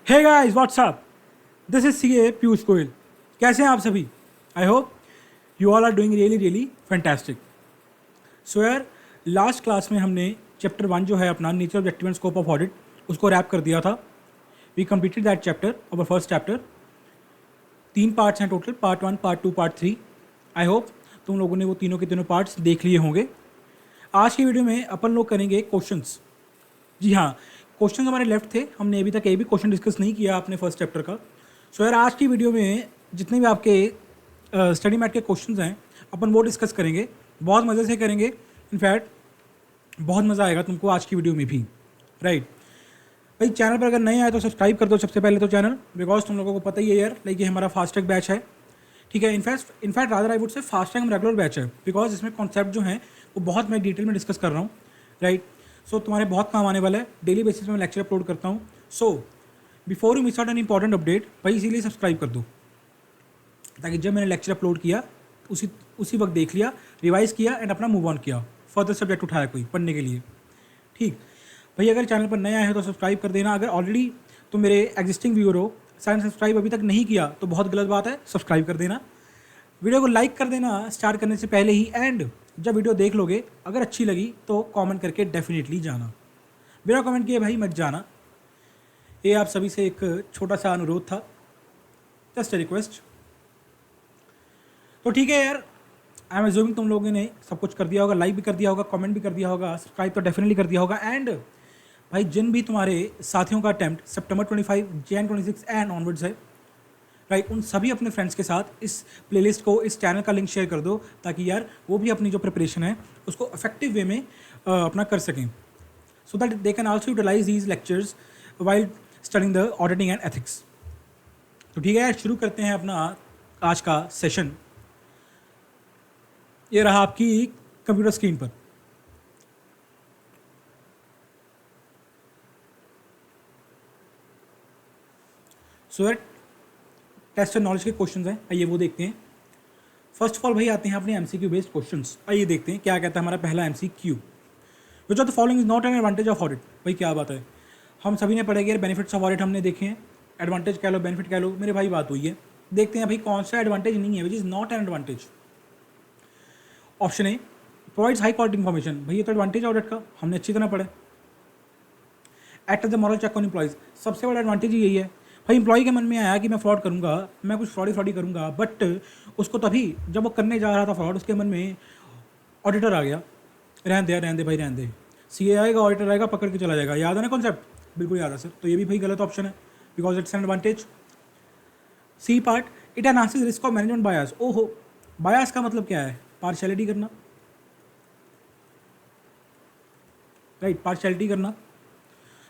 Hey guys what's up, this is CA Piyush Goyal. कैसे हैं आप सभी? I hope you all are doing really fantastic. So यार, last class में हमने चैप्टर 1 जो है अपना nature objective and scope of audit उसको रैप कर दिया था। We completed that chapter, our first chapter. 3 parts हैं total, part 1, part 2, part 3। I hope तुम लोगों ने वो तीनों के तीनों पार्ट्स देख लिए होंगे। आज की वीडियो में अपन लोग करेंगे क्वेश्चंस। जी हाँ, क्वेश्चन हमारे लेफ्ट थे, हमने अभी तक एक भी क्वेश्चन डिस्कस नहीं किया अपने फर्स्ट चैप्टर का। सो यार, आज की वीडियो में जितने भी आपके स्टडी मैट के क्वेश्चंस हैं अपन वो डिस्कस करेंगे, बहुत मज़े से करेंगे। इनफैक्ट बहुत मज़ा आएगा तुमको आज की वीडियो में भी, राइट। भाई चैनल पर अगर नए आए तो सब्सक्राइब कर दो सबसे पहले तो चैनल, बिकॉज तुम लोगों को पता ही है यार, लाइक ये हमारा फास्ट ट्रैक बैच है, ठीक है। इनफैक्ट रादर आई वुड से फास्ट ट्रैक रेगुलर बैच है, बिकॉज इसमें कॉन्सेप्ट जो हैं वो बहुत मैं डिटेल में डिस्कस कर रहा हूँ, राइट। सो तुम्हारे बहुत काम आने वाला है, डेली बेसिस पे मैं लेक्चर अपलोड करता हूँ। So before you miss out an important update, भाई इसीलिए सब्सक्राइब कर दो, ताकि जब मैंने लेक्चर अपलोड किया उसी वक्त देख लिया, रिवाइज किया एंड अपना मूव ऑन किया, फर्दर सब्जेक्ट उठाया कोई पढ़ने के लिए, ठीक। भाई अगर चैनल पर नए आए हो तो सब्सक्राइब कर देना। अगर ऑलरेडी तुम मेरे एग्जिस्टिंग व्यूअर हो, शायद सब्सक्राइब अभी तक नहीं किया तो बहुत गलत बात है, सब्सक्राइब कर देना। वीडियो को लाइक कर देना स्टार्ट करने से पहले ही, एंड जब वीडियो देख लोगे अगर अच्छी लगी तो कमेंट करके डेफिनेटली जाना, बिना कमेंट किए भाई मत जाना। ये आप सभी से एक छोटा सा अनुरोध था, जस्ट ए रिक्वेस्ट। तो ठीक है यार, आई एम एज्यूमिंग तुम लोगों ने सब कुछ कर दिया होगा, लाइक भी कर दिया होगा, कमेंट भी कर दिया होगा, सब्सक्राइब तो डेफिनेटली कर दिया होगा। एंड भाई जिन भी तुम्हारे साथियों का attempt September 25, Jan 26 and onwards है, राइट, उन सभी अपने फ्रेंड्स के साथ इस प्लेलिस्ट को, इस चैनल का लिंक शेयर कर दो, ताकि यार वो भी अपनी जो प्रिपरेशन है उसको इफेक्टिव वे में अपना कर सकें, so that they can also utilise these lectures while studying the auditing and ethics. तो ठीक है यार, शुरू करते हैं अपना आज का सेशन। ये रहा आपकी कंप्यूटर स्क्रीन पर। सो यार, टेस्ट एंड नॉलेज के क्वेश्चंस हैं, आइए वो देखते हैं। फर्स्ट ऑफ ऑल भाई आते हैं अपने एमसीक्यू बेस्ड क्वेश्चंस। आइए देखते हैं क्या कहता है हमारा पहला MCQ. Which of the following is not an advantage of audit. भाई क्या बात है, हम सभी ने पढ़े यार बेनिफिट्स ऑफ ऑडिट हमने देखे हैं, एडवांटेज कह लो बेनिफिट कह लो, मेरे भाई बात हुई है। देखते हैं भाई कौन सा एडवांटेज नहीं है, which is not an advantage. Option A, provides high quality information. भाई ये तो एडवांटेज ऑडिट का, हमने अच्छी तरह पढ़ा। Act as the moral check on employees, सबसे बड़ा एडवांटेज यही है भाई, इंप्लॉय के मन में आया कि मैं फ्रॉड करूंगा, मैं कुछ फ्रॉडी करूंगा, बट उसको तभी जब वो करने जा रहा था फ्रॉड, उसके मन में ऑडिटर आ गया, रहने दे भाई रहने दे, सीए आएगा, ऑडिटर आएगा, पकड़ के चला जाएगा। याद है ना कॉन्सेप्ट? बिल्कुल याद है सर। तो ये भी भाई गलत ऑप्शन है, because it's an advantage. C part, it enhances risk of management bias. ओहो, बायस का मतलब क्या है? पार्शियलिटी करना, राइट, पार्शियलिटी करना।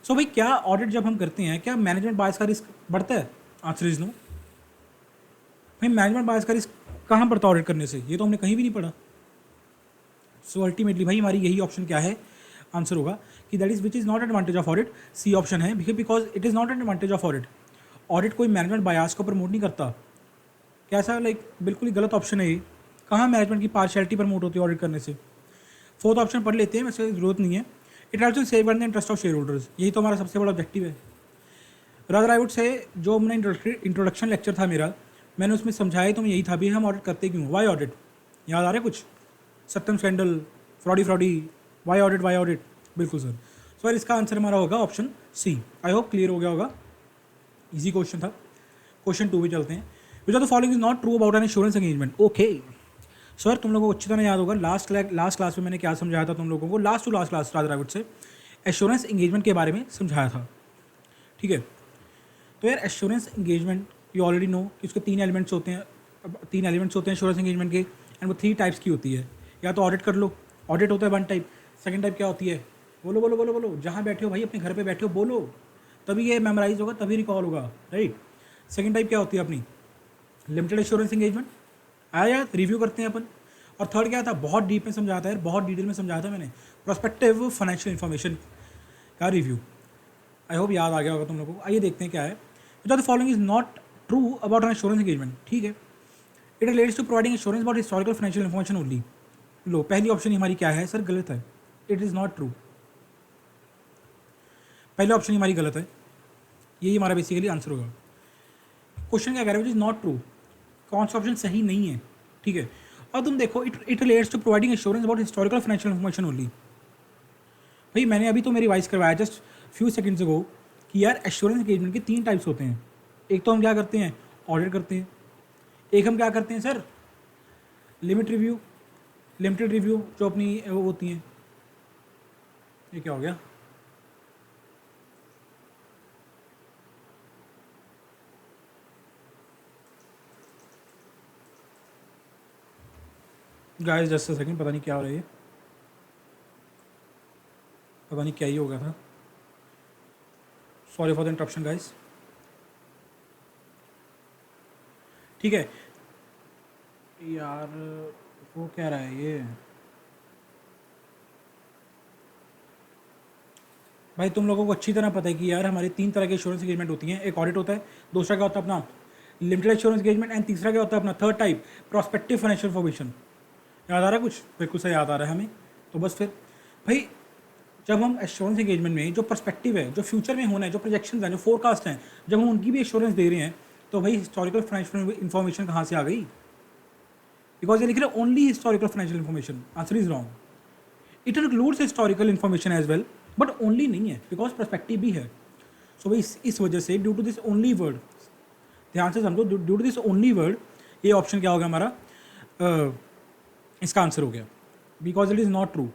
सो भाई क्या ऑडिट जब हम करते हैं क्या मैनेजमेंट बायस का रिस्क बढ़ता है? Answer is no. भाई मैनेजमेंट बायस का रिस्क कहाँ बढ़ता है ऑडिट करने से? ये तो हमने कहीं भी नहीं पढ़ा। सो अल्टीमेटली भाई हमारी यही ऑप्शन क्या है, आंसर होगा कि that is which is not advantage of audit. C option है, because it is not advantage of audit. Audit कोई मैनेजमेंट बायस को प्रमोट नहीं करता। कैसा, लाइक बिल्कुल ही गलत ऑप्शन है ये। कहाँ मैनेजमेंट की पार्शियलिटी प्रमोट होती है ऑडिट करने से? फोर्थ ऑप्शन पढ़ लेते हैं, वैसे जरूरत नहीं है। It also save the interest of share holders, यही तो हमारा सबसे बड़ा ऑब्जेक्टिव है। रादर आई वुड से जो हमने इंट्रोडक्शन लेक्चर था मेरा, मैंने उसमें समझाया तो यही था भी, हम ऑडिट करते क्यों, वाई ऑडिट। याद आ रहा है कुछ? सत्यम स्कैंडल, फ्रॉडी, वाई ऑडिट, बिल्कुल सर। सो इसका आंसर हमारा होगा option C. I hope clear हो गया होगा, इजी क्वेश्चन था। क्वेश्चन 2 भी चलते हैं। विच of the following is not true about an insurance engagement. Okay sir, तुम लोगों को अच्छी तरह याद होगा लास्ट क्लास में मैंने क्या समझाया था तुम लोगों को, last to last class rather I would say assurance engagement के बारे में समझाया था, ठीक है। तो यार assurance engagement you already know कि उसके 3 एलिमेंट्स होते हैं, एश्योरेंस एंगेजमेंट के, एंड वो 3 टाइप्स की होती है। या तो ऑडिट कर लो, ऑडिट होता है 1 टाइप। सेकंड टाइप क्या होती है? बोलो, जहाँ बैठे हो भाई, अपने घर पे बैठे हो बोलो, तभी ये मेमोराइज होगा, तभी रिकॉल होगा, राइट। सेकंड टाइप क्या होती है अपनी? Limited assurance engagement. आया यार, रिव्यू करते हैं अपन। और थर्ड क्या था? बहुत डीप में समझाया था यार, बहुत डिटेल में समझाया था मैंने, प्रोस्पेक्टिव फाइनेंशियल इन्फॉर्मेशन का रिव्यू। आई होप याद आ गया होगा तुम लोगों को। आइए देखते हैं क्या है। Which of the following is not true about an insurance engagement, ठीक है। It relates to providing insurance about historical financial information only. लो, पहली ऑप्शन हमारी क्या है सर? गलत है, इट इज़ नॉट ट्रू। पहले ऑप्शन हमारी गलत है। यही हमारा बेसिकली आंसर होगा। क्वेश्चन क्या कह रहा है, विच इज़ नॉट ट्रू, कौन सा ऑप्शन सही नहीं है, ठीक है। और तुम देखो, it relates to providing assurance about historical financial information only. भाई मैंने अभी तो मेरी रिवाइज करवाया जस्ट फ्यू सेकंड्स अगो कि यार एश्योरेंस एंगेजमेंट के 3 टाइप्स होते हैं। एक तो हम क्या करते हैं, ऑडिट करते हैं। एक हम क्या करते हैं सर, लिमिटेड रिव्यू जो अपनी वो होती हैं। ये क्या हो गया, गाइस जस्ट अ सेकंड, पता नहीं क्या हो रहा है ये, पता नहीं क्या ही हो गया था। Sorry for the interruption guys. ठीक है यार, वो कह रहा है ये, भाई तुम लोगों को अच्छी तरह पता है कि यार हमारी 3 तरह के इंश्योरेंस एंगेजमेंट होती हैं। एक ऑडिट होता है, दूसरा क्या होता है अपना लिमिटेड इंश्योरेंस एंगेजमेंट, एंड तीसरा क्या होता है अपना third type prospective financial information. याद आ रहा है कुछ, बिल्कुल सही याद आ रहा है हमें। तो बस फिर भाई जब हम एश्योरेंस एंगेजमेंट में जो पर्सपेक्टिव है, जो फ्यूचर में होना है, जो प्रोजेक्शन हैं, जो फोरकास्ट हैं, जब हम उनकी भी एश्योरेंस दे रहे हैं, तो भाई हिस्टोरिकल फाइनेंशियल इन्फॉर्मेशन कहाँ से आ गई? बिकॉज ये लिख रहे only historical financial information. Answer is wrong. It includes historical information as well, but only नहीं है, बिकॉज पर्सपेक्टिव भी है। सो भाई इस वजह से due to this only word, ध्यान से समझो, due to this only word, ये ऑप्शन क्या होगा हमारा, इसका आंसर हो गया, because it is not true.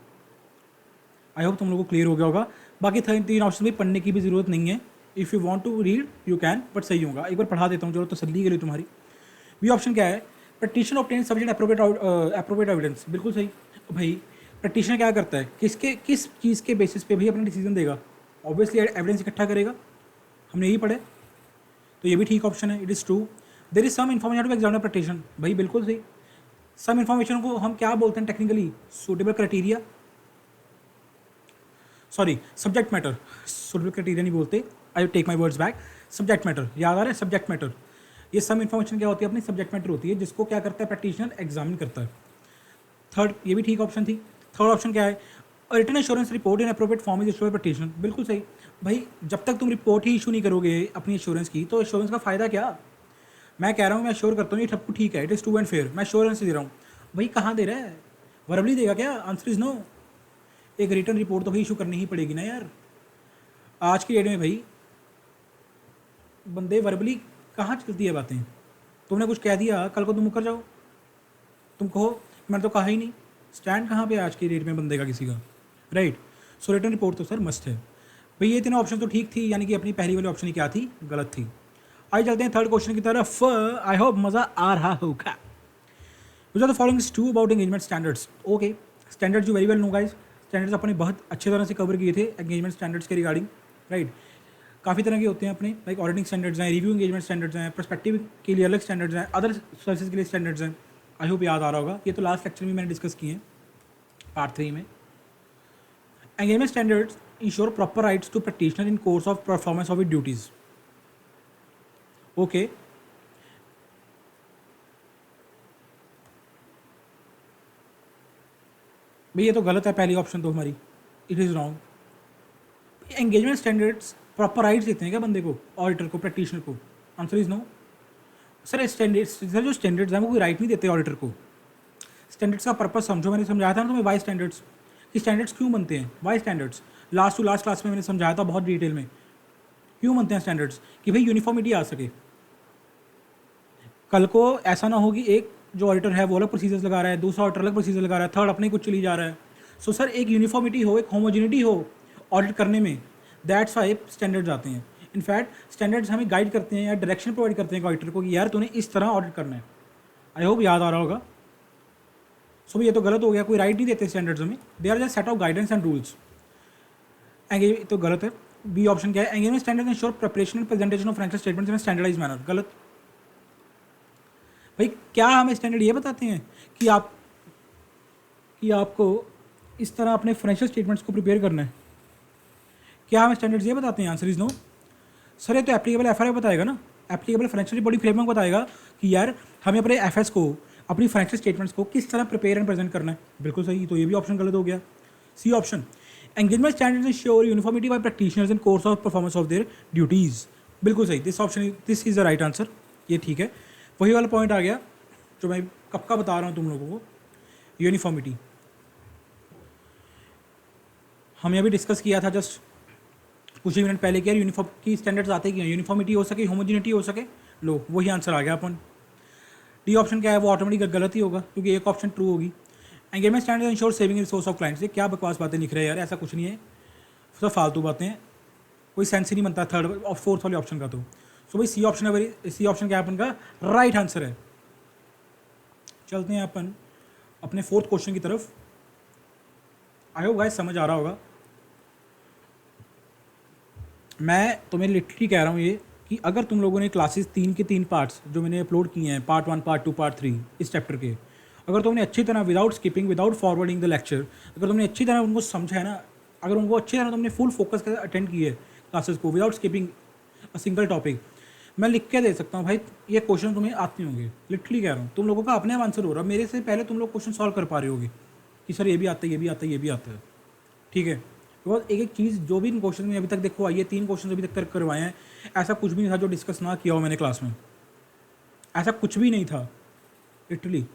I hope तुम लोगों को क्लियर हो गया होगा। बाकी 3 ऑप्शन भी पढ़ने की भी ज़रूरत नहीं है। If you want to read you can, but सही होगा। एक बार पढ़ा देता हूँ जो तसल्ली के लिए तुम्हारी। बी ऑप्शन क्या है, petition obtain subject appropriate evidence, बिल्कुल सही। भाई पटिशन क्या करता है, किस चीज़ के बेसिस पे भाई अपना डिसीजन देगा? ऑब्वियसली एविडेंस इकट्ठा करेगा, हमने यही पढ़े। तो ये भी ठीक ऑप्शन है, it is true. There is some information to examiner petition, भाई बिल्कुल सही। सम इन्फॉर्मेशन को हम क्या बोलते हैं technically, suitable criteria, sorry subject matter, suitable criteria नहीं बोलते, I take my words back. Subject matter याद आ रहा है, सब्जेक्ट मैटर। ये सम इन्फॉर्मेशन क्या होती है, अपनी सब्जेक्ट मैटर होती है, जिसको क्या करता है प्रैक्टिशनर एग्जामिन करता है। थर्ड, ये भी ठीक ऑप्शन थी। थर्ड ऑप्शन क्या है, written assurance report in appropriate form is issue practitioner, बिल्कुल सही। भाई जब तक तुम रिपोर्ट ही इशू नहीं करोगे अपनी एश्योरेंस की, तो एश्योरेंस का फ़ायदा क्या? मैं कह रहा हूँ, मैं श्योर करता हूँ ये ठप्पू ठीक है, it is true and fair, मैं श्योरेंस दे रहा हूँ। भाई कहाँ दे रहा है, वर्बली देगा क्या? Answer is no. एक रिटर्न रिपोर्ट तो भाई इशू करनी ही पड़ेगी ना यार। आज की डेट में भाई बंदे वर्बली कहाँ चलती है बातें। तुमने कुछ कह दिया, कल को तुम मुकर जाओ, तुम कहो मैंने तो कहा ही नहीं। स्टैंड कहाँ पे आज की डेट में बंदे का किसी का, राइट? सो रिटर्न रिपोर्ट तो सर मस्ट है। भाई ये 3 ऑप्शन तो ठीक थी, यानी कि अपनी पहली वाली ऑप्शन ही क्या थी, गलत थी। आइए चलते हैं थर्ड क्वेश्चन की तरफ। आई होप मज़ा आ रहा होगा। Which are the following is true about engagement standards. Okay, standards you very well know guys. Standards अपने बहुत अच्छे तरह से कवर किए थे एंगेजमेंट स्टैंडर्ड्स के रिगार्डिंग, राइट? काफ़ी तरह के होते हैं अपने, लाइक ऑडिटिंग स्टैंडर्ड्स हैं, रिव्यू एंगेजमेंट स्टैंडर्ड्स हैं, पर्सपेक्टिव के लिए अलग स्टैंडर्ड्स हैं, अदर सर्विसेज के लिए स्टैंडर्ड्स हैं। आई होप याद आ रहा होगा, ये तो लास्ट लेक्चर में मैंने डिस्कस किए हैं पार्ट 3 में। Engagement standards ensure proper rights to practitioner in course of performance of it duties. Okay, भाई ये तो गलत है, पहली ऑप्शन तो हमारी, it is wrong. Engagement standards proper rights देते हैं क्या बंदे को, ऑडिटर को, प्रैक्टिशनर को? Answer is no. Sir standards, sir जो स्टैंडर्ड्स हैं वो कोई राइट नहीं देते ऑडिटर को। स्टैंडर्ड्स का पर्पस समझो, मैंने समझाया था ना तुम्हें वाई स्टैंडर्ड्स, कि स्टैंडर्ड्स क्यों बनते हैं, why standards last to last class में मैंने समझाया था बहुत डिटेल में। क्यों बनते हैं स्टैंडर्ड्स, कि भाई यूनिफॉर्मिटी आ सके। कल को ऐसा ना हो कि एक जो ऑडिटर है वो अलग प्रोसीजर्स लगा रहा है, दूसरा ऑडिटर अलग प्रोसीजर लगा रहा है, थर्ड अपने कुछ चली जा रहा है। सो सर एक यूनिफॉर्मिटी हो, एक होमोजिनिटी हो ऑडिट करने में, दैट्स वाई स्टैंडर्ड्स आते हैं। इनफैक्ट स्टैंडर्ड्स हमें गाइड करते हैं या डायरेक्शन प्रोवाइड करते हैं ऑडिटर को कि यार तूने इस तरह ऑडिट करना है। आई होप याद आ रहा होगा। सो ये तो गलत हो गया, कोई राइट नहीं देते स्टैंडर्ड्स में, they are just set of guidance and rules. Engage तो गलत है। बी ऑप्शन क्या है, engagement standards ensure preparation and presentation of financial statements in standardized manner, गलत। भाई क्या हमें स्टैंडर्ड ये बताते हैं कि आपको इस तरह अपने फाइनेंशियल स्टेटमेंट्स को प्रिपेयर करना है? क्या हमें स्टैंडर्ड्स ये बताते हैं? Answer is no. सर ये तो एप्लीकेबल एफ बताएगा ना, एप्लीकेबल फाइनेंशियल रिपोर्टिंग फ्रेमवर्क बताएगा कि यार हमें अपने एफ को, अपनी फाइनेंशियल स्टेटमेंट्स को किस तरह प्रिपेयर एंड प्रेजेंट करना है। बिल्कुल सही, तो ये भी ऑप्शन गलत हो गया। C option, engagement standards ensure uniformity by practitioners in course of performance of their duties. बिल्कुल सही, this is the right answer, ये ठीक है। वही वाला पॉइंट आ गया जो मैं कब का बता रहा हूँ तुम लोगों को, यूनिफॉर्मिटी। हमने अभी डिस्कस किया था जस्ट कुछ ही मिनट पहले कि यार यूनिफॉर्म की स्टैंडर्ड्स आते कि यूनिफॉर्मिटी हो सके, होमोजिनिटी हो सके। लो वही आंसर आ गया अपन। डी ऑप्शन क्या है, वो ऑटोमेटिक गलत ही होगा क्योंकि एक ऑप्शन ट्रू होगी। Engagement standard ensure saving resource of clients, ये क्या बकवास बातें लिख रहे हैं यार, ऐसा कुछ नहीं है, सब फालतू बातें हैं, कोई सेंस ही नहीं बनता थर्ड और फोर्थ वाले ऑप्शन का। तो सो भाई सी ऑप्शन है, सी ऑप्शन क्या अपन का राइट आंसर है। चलते हैं अपन अपने फोर्थ क्वेश्चन की तरफ। आई होप गाइस समझ आ रहा होगा। मैं तुम्हें लिटरली कह रहा हूँ ये कि अगर तुम लोगों ने क्लासेस 3 के 3 पार्ट्स जो मैंने अपलोड किए हैं, पार्ट 1, पार्ट 2, पार्ट 3 इस चैप्टर के, अगर तुमने अच्छी तरह without skipping, without forwarding the lecture, अगर तुमने अच्छी तरह उनको समझा है ना, अगर उनको अच्छी तरह तुमने फुल फोकस कर अटेंड किए क्लासेस को without skipping a single topic, मैं लिख के दे सकता हूँ भाई ये क्वेश्चन तुम्हें आते होंगे। लिटरली कह रहा हूँ, तुम लोगों का अपने आंसर हो रहा है, मेरे से पहले तुम लोग क्वेश्चन सॉल्व कर पा रहे होगे कि सर ये भी आता है, ये भी आता है, ये भी आता है। ठीक है, बिकॉज एक एक चीज़ जो भी इन क्वेश्चन में अभी तक देखो आई है, 3 क्वेश्चन अभी तक करवाए हैं, ऐसा कुछ भी नहीं था जो डिस्कस ना किया हो मैंने क्लास में, ऐसा कुछ भी नहीं था लिटरली।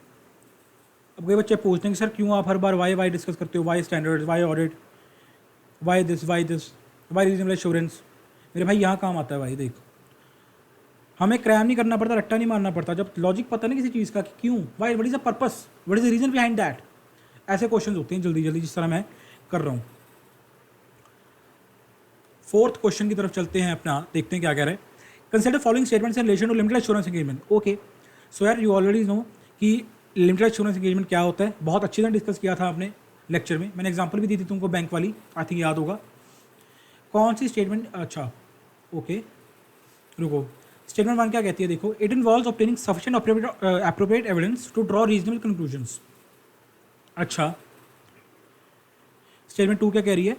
अब कई बच्चे पूछते हैं कि सर क्यों आप हर बार वाई डिस्कस करते हो, why standards, why audit, why this, why reasonable assurance. मेरे भाई यहाँ काम आता है भाई, देख हमें क्रैम नहीं करना पड़ता, रट्टा नहीं मारना पड़ता, जब लॉजिक पता नहीं किसी चीज़ का कि क्यों, why, what is the purpose, what is the reason behind that, ऐसे क्वेश्चन होते हैं जल्दी जल्दी जिस तरह मैं कर रहा हूँ। फोर्थ क्वेश्चन की तरफ चलते हैं अपना, देखते हैं क्या कह रहे हैं। Consider following statements in relation to limited assurance engagement. Okay, so यार यू ऑलरेडी नो कि लिमिटेड एश्योरेंस एंगेजमेंट क्या होता है, बहुत अच्छी तरह डिस्कस किया था आपने लेक्चर में, मैंने एग्जांपल भी दी थी तुमको बैंक वाली, आई थिंक याद होगा। कौन सी स्टेटमेंट, अच्छा ओके रुको, स्टेटमेंट 1 क्या कहती है देखो, it involves obtaining sufficient appropriate evidence to draw reasonable conclusions. अच्छा, स्टेटमेंट 2 क्या कह रही है,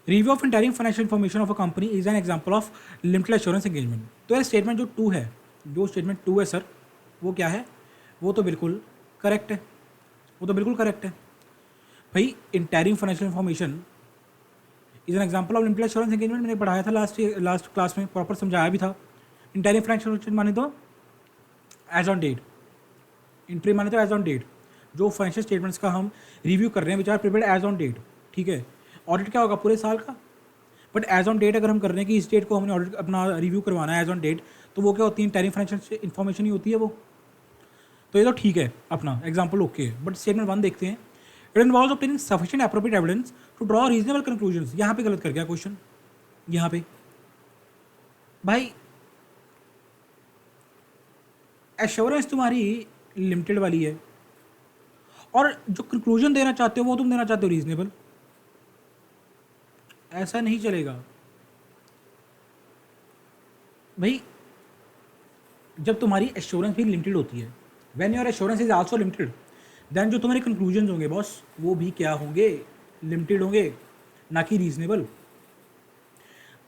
review of interim financial information of a company is an example of limited assurance engagement. तो यार स्टेटमेंट जो 2 है, जो स्टेटमेंट 2 है सर, वो क्या है, वो तो बिल्कुल करेक्ट है, वो तो बिल्कुल करेक्ट है भाई। Interim financial information is an example of limited assurance engagement, मैंने पढ़ाया था लास्ट क्लास में, प्रॉपर समझाया भी था। इंटायरिंग फाइनेंशियल माने तो एज ऑन डेट, इंट्री माने तो एज ऑन डेट, जो फाइनेंशियल स्टेटमेंट्स का हम रिव्यू कर रहे हैं which are prepared as on date. ठीक है, ऑडिट क्या होगा पूरे साल का, बट एज ऑन डेट अगर हम कर रहे हैं कि इस डेट को हमने ऑडिट अपना रिव्यू करवाना है एज ऑन डेट, तो वो क्या होती है, इंटायरिंग फाइनेंशियल इन्फॉर्मेशन ही होती है वो। तो ये तो ठीक है, अपना एग्जाम्पल ओके है, बट स्टेटमेंट 1 देखते हैं, it involves obtaining sufficient appropriate evidence to draw reasonable conclusions. यहाँ पे गलत कर गया क्वेश्चन, यहाँ पे भाई एश्योरेंस तुम्हारी लिमिटेड वाली है और जो कंक्लूजन देना चाहते हो वो तुम देना चाहते हो रीजनेबल, ऐसा नहीं चलेगा भाई। जब तुम्हारी एश्योरेंस भी लिमिटेड होती है, when your assurance is also limited, then जो तुम्हारे कंक्लूजन होंगे बॉस वो भी क्या होंगे, लिमिटेड होंगे, ना कि रीजनेबल।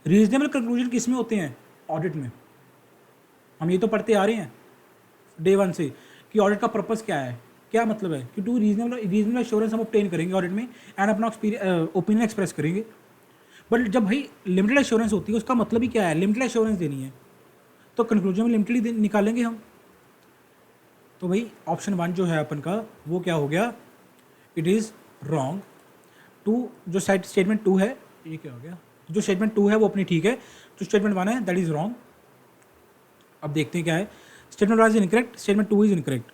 रीजनेबल कंक्लूजन किस में होते हैं, ऑडिट में। हम ये तो पढ़ते आ रहे हैं डे 1 से कि ऑडिट का पर्पस क्या है, क्या मतलब है कि टू रीजनेबल एश्योरेंस हम ऑब्टेन करेंगे ऑडिट में एंड अपना ओपिनियन एक्सप्रेस करेंगे। बट जब भाई लिमिटेड एश्योरेंस होती है उसका मतलब ही क्या है, लिमिटेड एश्योरेंस देनी है, तो कंक्लूजन में लिमिटेड निकालेंगे हम। तो भाई ऑप्शन 1 जो है अपन का वो क्या हो गया, इट इज़ रॉन्ग। जो स्टेटमेंट 2 है, ये क्या हो गया, जो स्टेटमेंट 2 है वो अपनी ठीक है, जो स्टेटमेंट 1 है दैट इज़ रॉन्ग। अब देखते हैं क्या है, statement 1 is incorrect, statement 2 is incorrect,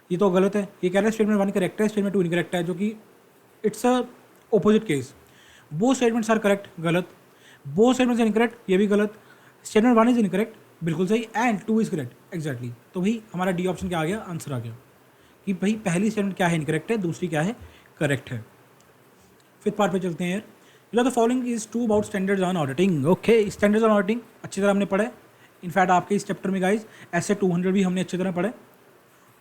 ये तो गलत है। ये कह रहा है स्टेटमेंट 1 करेक्ट है, स्टेटमेंट 2 इनकरेक्ट है, जो कि it's a opposite case. Both statements are correct, गलत। बोथ स्टेटमेंट्स इनकरेक्ट, ये भी गलत। स्टेटमेंट 1 इज इनकरेक्ट, बिल्कुल सही, एंड 2 इज करेक्ट एग्जैक्टली। तो भाई हमारा डी ऑप्शन क्या आ गया, आंसर आ गया कि भाई पहली स्टेटमेंट क्या है, इनकरेक्ट है, दूसरी क्या है, करेक्ट है। फिफ्थ पार्ट पे चलते हैं यार। जो the following is true about standards on auditing. Okay, standards on auditing अच्छी तरह हमने पढ़ा है। इनफैक्ट आपके इस चैप्टर में गाइज ऐसे 200 भी हमने अच्छी तरह पढ़े।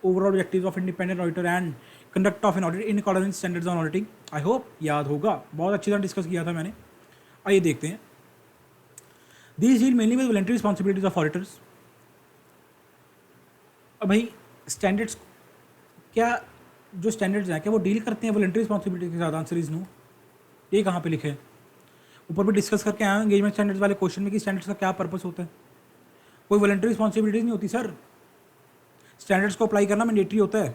Overall objectives of independent auditor and conduct of an audit in accordance with standards on auditing, I hope याद होगा, बहुत अच्छी तरह डिस्कस किया था मैंने। आइए देखते हैं। These deal mainly with voluntary responsibilities of auditors. अब भाई स्टैंडर्ड्स क्या, जो स्टैंडर्ड्स हैं क्या वो डील करते हैं वॉलंटरी रिस्पॉन्सिबिलिटी के साथ, आंसर इज नो। ये कहाँ पे लिखे है, ऊपर भी डिस्कस करके आया एंगेजमेंट स्टैंडर्ड्स वाले क्वेश्चन में कि स्टैंडर्ड्स का क्या पर्पस होता है। कोई वॉलंटरी रिस्पॉन्सिबिलिटीज नहीं होती सर, स्टैंडर्ड्स को अप्लाई करना मैंडेटरी होता है।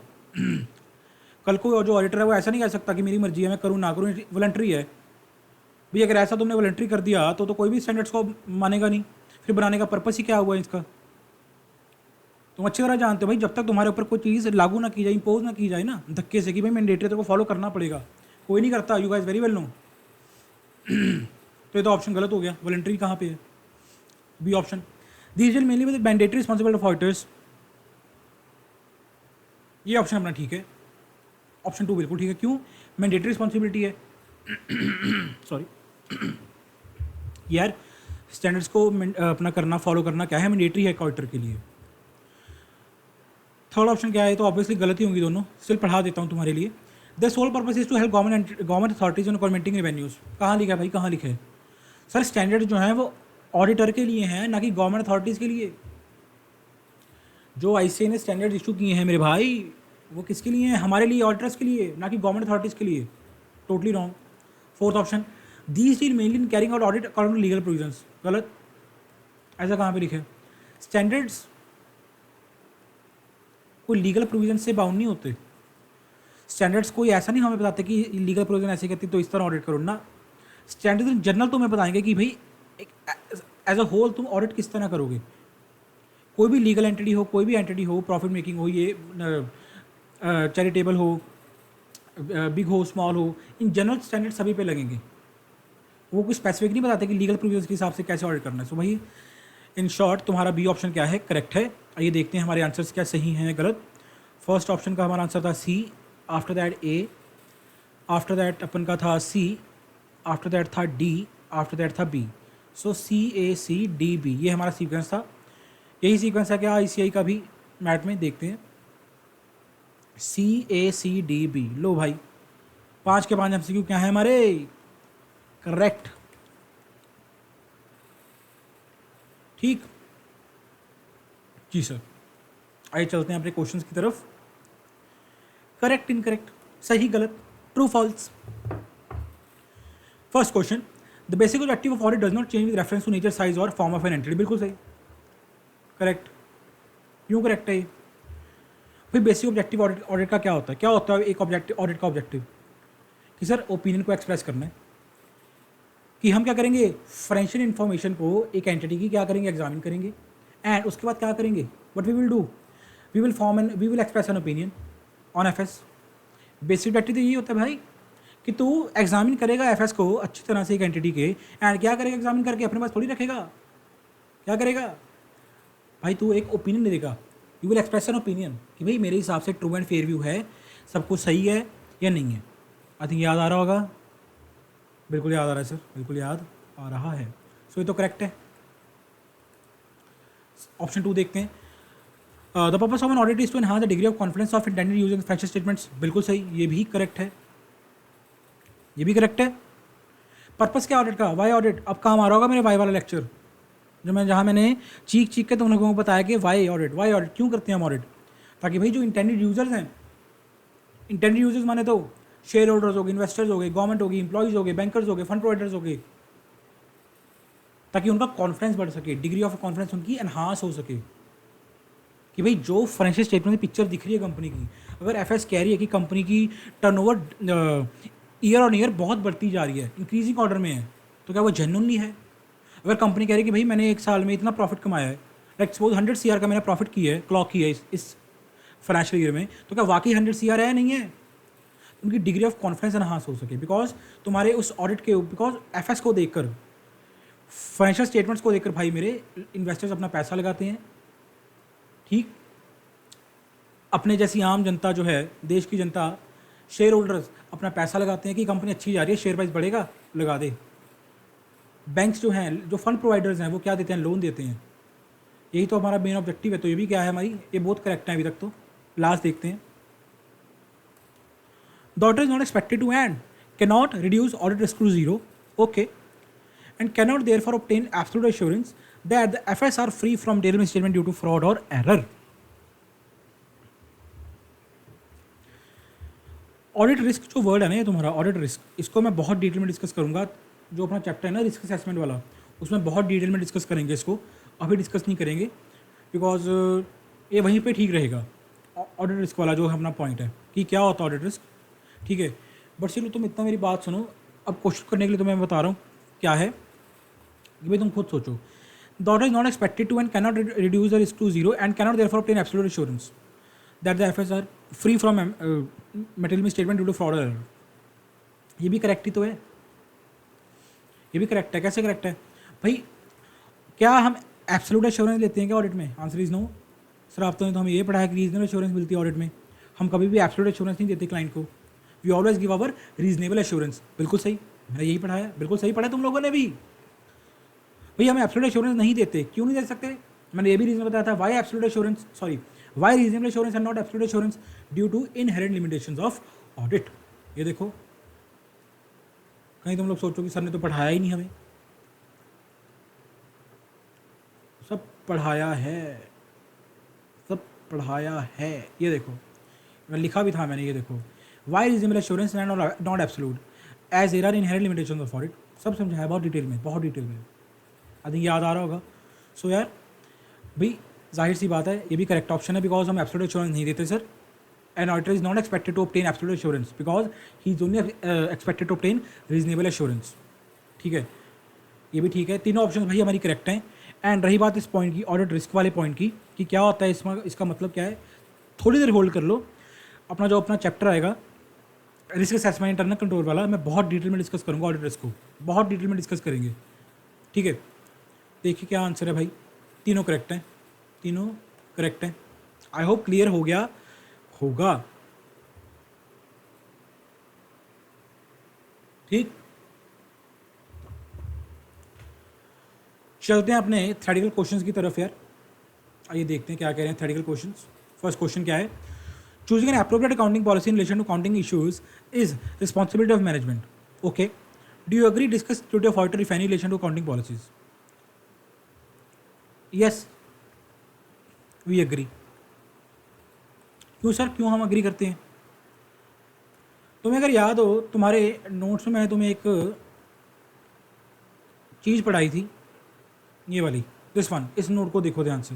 कल को जो ऑडिटर है वो ऐसा नहीं कह सकता कि मेरी मर्जी है मैं करूँ ना करूँ, वॉलंटरी है भाई। अगर ऐसा तुमने वॉलंटरी कर दिया तो कोई भी स्टैंडर्ड्स को मानेगा नहीं, फिर बनाने का पर्पस ही क्या हुआ इसका। तुम अच्छी तरह जानते हो भाई, जब तक तुम्हारे ऊपर कोई चीज़ लागू ना की जाए, इम्पोज ना की जाए ना धक्के से कि भाई मैंडेटरी तेरे को फॉलो करना पड़ेगा, कोई नहीं करता, you guys very well know. तो ये तो ऑप्शन गलत हो गया, वॉलंटरी कहाँ पे है, B option. These will mainly with mandatory responsibility of auditors, ये ऑप्शन अपना ठीक है, ऑप्शन 2 बिल्कुल ठीक है। क्यों, मैंडेटरी रिस्पॉन्सिबिलिटी है। सॉरी यार, स्टैंडर्ड्स को अपना करना फॉलो करना क्या है, मैंडेटरी है ऑडिटर के लिए। थर्ड ऑप्शन क्या है, तो ऑब्वियसली गलती होंगी दोनों, स्टिल पढ़ा देता हूँ तुम्हारे लिए। The sole purpose is to help government authorities on governmenting revenues. कहाँ लिखा है भाई, कहाँ लिखा है सर, स्टैंडर्ड जो है वो ऑडिटर के लिए हैं, ना कि गवर्नमेंट अथॉरिटीज़ के लिए। जो आईसीए ने स्टैंडर्ड इशू किए हैं मेरे भाई, वो किसके लिए हैं, हमारे लिए, ऑडिटर्स के लिए, ना कि गवर्नमेंट अथॉरिटीज़ के लिए। Totally wrong. Fourth option, these deal mainly in carrying out audit according to legal provisions, गलत। ऐसा कहाँ पे लिखा है, स्टैंडर्ड्स कोई लीगल प्रोविजन से बाउंड नहीं होते। स्टैंडर्ड्स कोई ऐसा नहीं हमें बताते कि लीगल प्रोविजन ऐसे कहती तो इस तरह ऑडिट करो ना। स्टैंडर्ड्स इन जनरल तुम्हें बताएंगे कि भाई एज अ होल तुम ऑडिट किस तरह करोगे। कोई भी लीगल एंटिटी हो, कोई भी एंटिटी हो, प्रॉफिट मेकिंग हो, ये चैरिटेबल हो, बिग हो, स्मॉल हो, इन जनरल स्टैंडर्ड सभी पे लगेंगे। वो कुछ स्पेसिफिक नहीं बताते कि लीगल प्रोविजन के हिसाब से कैसे ऑडिट करना है। सो भाई इन शॉर्ट तुम्हारा बी ऑप्शन क्या है, करेक्ट है। आइए देखते हैं हमारे आंसर्स क्या सही हैं गलत। फर्स्ट ऑप्शन का हमारा आंसर था C, after that A, after that अपन का था सी, आफ्टर दैट था डी, आफ्टर दैट था बी। सो CACDB ये हमारा सीक्वेंस था। यही सीक्वेंस है क्या ICI का भी, मैथ में देखते हैं। CACDB, लो भाई 5 के 5 MCQ क्या है हमारे, करेक्ट। ठीक जी सर, आइए चलते हैं अपने क्वेश्चंस की तरफ। करेक्ट, इनकरेक्ट, सही गलत, true false. First question, the basic objective of audit does not change with reference to nature, size और फॉर्म ऑफ एन एंटिटी, बिल्कुल सही, करेक्ट। क्यों करेक्ट है ये भाई, बेसिक ऑब्जेक्टिव ऑडिट का क्या होता है, क्या होता है एक ऑब्जेक्टिव ऑडिट का ऑब्जेक्टिव, कि सर ओपिनियन को एक्सप्रेस करना है, कि हम क्या करेंगे, फाइनेंशियल इन्फॉर्मेशन को एक एंटिटी की क्या करेंगे, एग्जामिन करेंगे, एंड उसके बाद क्या करेंगे, what we will do, we will express an opinion on FS। Basic objective तो यही होता है भाई, कि तू एग्जामिन करेगा FS को अच्छी तरह से एक एंटिटी के, एंड क्या करेगा, एग्जामिन करके अपने पास थोड़ी रखेगा, क्या करेगा भाई, तू एक ओपिनियन देगा, you will express an opinion कि भाई मेरे हिसाब से ट्रू एंड फेयर व्यू है, सब कुछ सही है या नहीं है। आई थिंक याद आ रहा होगा, बिल्कुल याद आ रहा है सर, बिल्कुल याद आ रहा है। सो ये तो करेक्ट है। ऑप्शन 2 देखते हैं, the purpose of an audit is to enhance the degree of confidence of intended user financial statements, बिल्कुल सही, ये भी करेक्ट है, ये भी करेक्ट है। पर्पस क्या ऑडिट का, वाई ऑडिट, अब काम आ रहा होगा मेरे वाई वाला लेक्चर, जहाँ मैंने चीख के तुम लोगों को बताया कि वाई ऑडिट क्यों करते हैं हम ऑडिट, ताकि भाई जो इंटेंडेड यूजर्स हैं, इंटेंडेड यूजर्स माने तो शेयर होल्डर्स हो गए, इन्वेस्टर्स हो गए, गवर्नमेंट होगी, इंप्लॉइज हो गए, बैंकर्स हो गए, फंड प्रोवाइडर्स हो गए, ताकि उनका कॉन्फिडेंस बढ़ सके, डिग्री ऑफ कॉन्फिडेंस उनकी एनहांस हो सके, कि भाई जो फाइनेंशियल स्टेटमेंट में पिक्चर दिख रही है कंपनी की, अगर FS कह रही है कि कंपनी की टर्नओवर ईयर ऑन ईयर बहुत बढ़ती जा रही है, इंक्रीजिंग ऑर्डर में है, तो क्या वो जेन्युइनली है। अगर कंपनी कह रही है कि भाई मैंने एक साल में इतना प्रॉफिट कमाया है, लाइक सपोज 100 CR का मैंने प्रॉफिट किया है, क्लॉक किया है इस फाइनेंशियल ईयर में, तो क्या वाकई 100 CR है नहीं है, उनकी डिग्री ऑफ कॉन्फिडेंस एनहांस हो सके, बिकॉज तुम्हारे उस ऑडिट के, बिकॉज FS को देखकर, फाइनेंशियल स्टेटमेंट्स को देखकर भाई मेरे इन्वेस्टर्स अपना पैसा लगाते हैं। ठीक, अपने जैसी आम जनता जो है, देश की जनता, शेयर होल्डर्स अपना पैसा लगाते हैं कि कंपनी अच्छी जा रही है, शेयर प्राइस बढ़ेगा, लगा दे। बैंक्स जो हैं, जो फंड प्रोवाइडर्स हैं, वो क्या देते हैं, लोन देते हैं। यही तो हमारा मेन ऑब्जेक्टिव है। तो ये भी क्या है हमारी, ये बहुत करेक्ट है अभी तक। तो लास्ट देखते हैं, the auditor is not expected to and can not reduce audit risk to zero, okay, and can not therefore obtain absolute assurance that the FS are free from daily misstatement due to fraud और error. Audit risk जो word है ना, ये तुम्हारा audit risk, इसको मैं बहुत detail में डिस्कस करूंगा जो अपना चैप्टर है ना रिस्क असेसमेंट वाला, उसमें बहुत डिटेल में डिस्कस करेंगे इसको, अभी डिस्कस नहीं करेंगे बिकॉज ये वहीं पे ठीक रहेगा। ऑडिट रिस्क वाला जो अपना पॉइंट है कि क्या होता है ऑडिट रिस्क, ठीक है। बट चलो तुम इतना मेरी बात सुनो, अब क्वेश्चन करने के लिए तो मैं बता रहा हूँ क्या है कि भाई तुम खुद सोचो। The audit is not expected to and cannot reduce the risk to zero and cannot therefore obtain absolute assurance that the FS are free from material statement due to fraud error. ये भी correct ही तो है, ये भी correct है। कैसे correct है भाई? क्या हम एब्सोल्यूट एश्योरेंस लेते हैं क्या ऑडिट में? Answer is no. सर आप तो हमें ये पढ़ा है कि रीजनेबल एश्योरेंस मिलती है ऑडिट में। हम कभी भी एब्सोल्यूट एश्योरेंस नहीं देते क्लाइंट को, we always give our reasonable assurance. बिल्कुल सही, मैंने यही पढ़ा है, बिल्कुल सही पढ़ा है तुम लोगों ने भी। भाई हम एब्सोल्यूट एश्योरेंस नहीं देते, क्यों नहीं दे सकते? मैंने ये भी रीजन बताया था, why absolute assurance, sorry why reasonable assurance and not absolute assurance, due to inherent limitations of audit. ये देखो, कहीं तुम लोग सोचो कि सर ने तो पढ़ाया ही नहीं हमें, सब पढ़ाया है, सब पढ़ाया है। ये देखो मैं लिखा भी था मैंने, ये देखो why reasonable assurance and not absolute as there are inherent limitations of audit, सब समझाया बहुत डिटेल में, बहुत डिटेल में। आई थिंक याद आ रहा होगा। सो यार भाई जाहिर सी बात है ये भी करेक्ट ऑप्शन है बिकॉज हम एब्सोल्यूट एश्योरेंस नहीं देते sir. An auditor is not expected to obtain absolute assurance because he is only expected to obtain reasonable assurance. ठीक है, ये भी ठीक है, तीनों ऑप्शन भाई हमारी करेक्ट हैं। एंड रही बात इस पॉइंट की, ऑडिट रिस्क वाले पॉइंट की, कि क्या होता है इसमें, इसका मतलब क्या है, थोड़ी देर होल्ड कर लो। अपना जो अपना चैप्टर आएगा रिस्क असेसमेंट इंटरनल कंट्रोल वाला, मैं बहुत डिटेल में डिस्कस करूँगा ऑडिट रिस्क को, बहुत डिटेल में डिस्कस करेंगे। ठीक है, देखिए क्या आंसर है भाई, तीनों करेक्ट हैं, तीनों करेक्ट हैं। आई होप क्लियर हो गया होगा। ठीक, चलते हैं अपने थ्योरेटिकल क्वेश्चंस की तरफ यार। आइए देखते हैं क्या कह रहे हैं थ्योरेटिकल क्वेश्चंस। फर्स्ट क्वेश्चन क्या है, choosing an appropriate accounting policy in relation to accounting issues is responsibility of management. Okay, do you agree discuss duty of auditor if any relation to accounting policies? Yes we agree. क्यों sir, क्यों हम agree करते हैं? तुम्हें अगर याद हो तुम्हारे नोट्स में तुम्हें एक चीज़ पढ़ाई थी, ये वाली, दिस वन, इस नोट को देखो ध्यान से,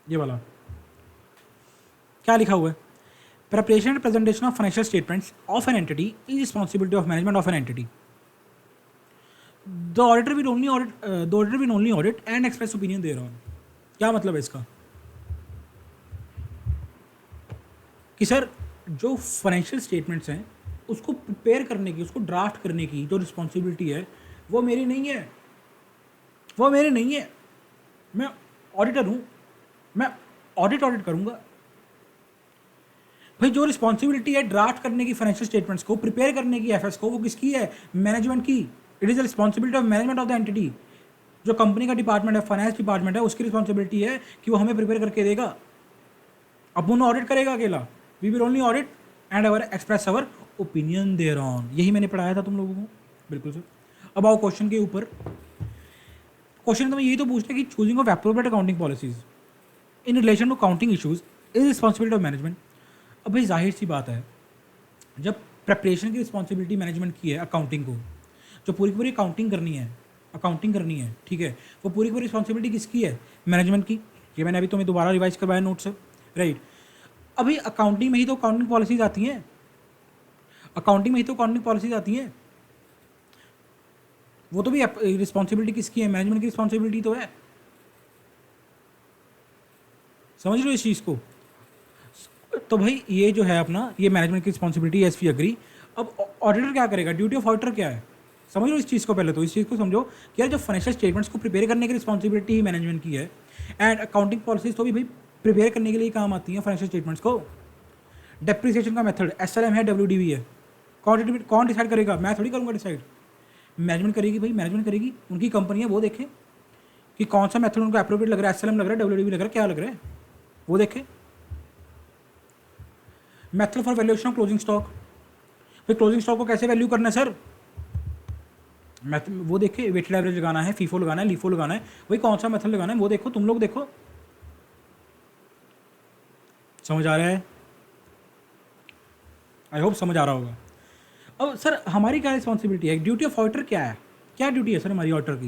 ये वाला क्या लिखा हुआ है, preparation and presentation of financial statements of an entity is responsibility of management of an entity. The auditor will only audit and express opinion thereon. क्या मतलब है इसका? कि सर जो फाइनेंशियल स्टेटमेंट्स हैं उसको प्रिपेयर करने की, उसको ड्राफ्ट करने की जो रिस्पॉन्सिबिलिटी है वो मेरी नहीं है, वो मेरी नहीं है। मैं ऑडिटर हूँ, मैं ऑडिट करूँगा। भाई जो रिस्पॉन्सिबिलिटी है ड्राफ्ट करने की फाइनेंशियल स्टेटमेंट्स को, प्रिपेयर करने की एफएस को, वो किसकी है? मैनेजमेंट की। It is the responsibility of management of the entity. जो कंपनी का डिपार्टमेंट है, फाइनेंस डिपार्टमेंट है, उसकी रिस्पॉन्सिबिलिटी है कि वो हमें प्रिपेयर करके देगा। अब उन्हें ऑडिट करेगा अकेला, we will only audit and our express our opinion thereon. यही मैंने पढ़ाया था तुम लोगों को, बिल्कुल सर। अब आओ क्वेश्चन के ऊपर। क्वेश्चन तुम्हें यही तो पूछना है कि choosing of appropriate accounting policies in relation to accounting issues is responsibility of management. अब भाई जाहिर सी बात है, जब प्रेपरेशन की रिस्पॉन्सिबिलिटी मैनेजमेंट की है अकाउंटिंग को, जो पूरी पूरी अकाउंटिंग करनी है, ठीक है, वो पूरी पूरी रिस्पॉन्सिबिलिटी किसकी है? मैनेजमेंट की। ये मैंने अभी तुम्हें दोबारा रिवाइज करवाया नोट से, राइट। अभी अकाउंटिंग में ही तो अकाउंटिंग पॉलिसीज आती हैं, वो तो भी रिस्पॉन्सिबिलिटी किसकी है? मैनेजमेंट की रिस्पॉन्सिबिलिटी तो है। समझ लो इस चीज़ को। तो भाई ये जो है अपना, ये मैनेजमेंट की रिस्पॉन्सिबिलिटी, एस वी अग्री। अब ऑडिटर क्या करेगा? ड्यूटी ऑफ ऑडिटर क्या है? समझ लो इस चीज़ को, पहले तो इस चीज़ को समझो कि यार जो फाइनेंशियल स्टेटमेंट्स को प्रिपेयर करने की रिस्पॉन्सिबिलिटी ही मैनेजमेंट की है, एंड अकाउंटिंग पॉलिसीज तो भी भाई प्रिपेयर करने के लिए काम आती हैं फाइनेंशियल स्टेटमेंट्स को। डेप्रिसिएशन का मेथड एसएलएम है, डब्ल्यूडीवी है, कौन डिसाइड करेगा? मैं थोड़ी करूँगा डिसाइड, मैनेजमेंट करेगी भाई, मैनेजमेंट करेगी। उनकी कंपनी है, वो देखें कि कौन सा मेथड उनको अप्रोप्रिएट लग रहा है, एसएलएम लग रहा है, डब्ल्यूडीवी लग रहा है, क्या लग रहा है, वो देखें। Method for valuation of closing stock, फिर क्लोजिंग स्टॉक को कैसे वैल्यू करना है सर? वो देखे, वेटेड एवरेज लगाना है, फीफो लगाना है, लीफो लगाना है, वही कौन सा मेथड लगाना है वो देखो, तुम लोग देखो। समझ आ रहा है? आई होप समझ आ रहा होगा। अब सर हमारी क्या रिस्पॉन्सिबिलिटी है, ड्यूटी ऑफ ऑडिटर क्या है, क्या ड्यूटी है सर हमारी ऑडिटर की?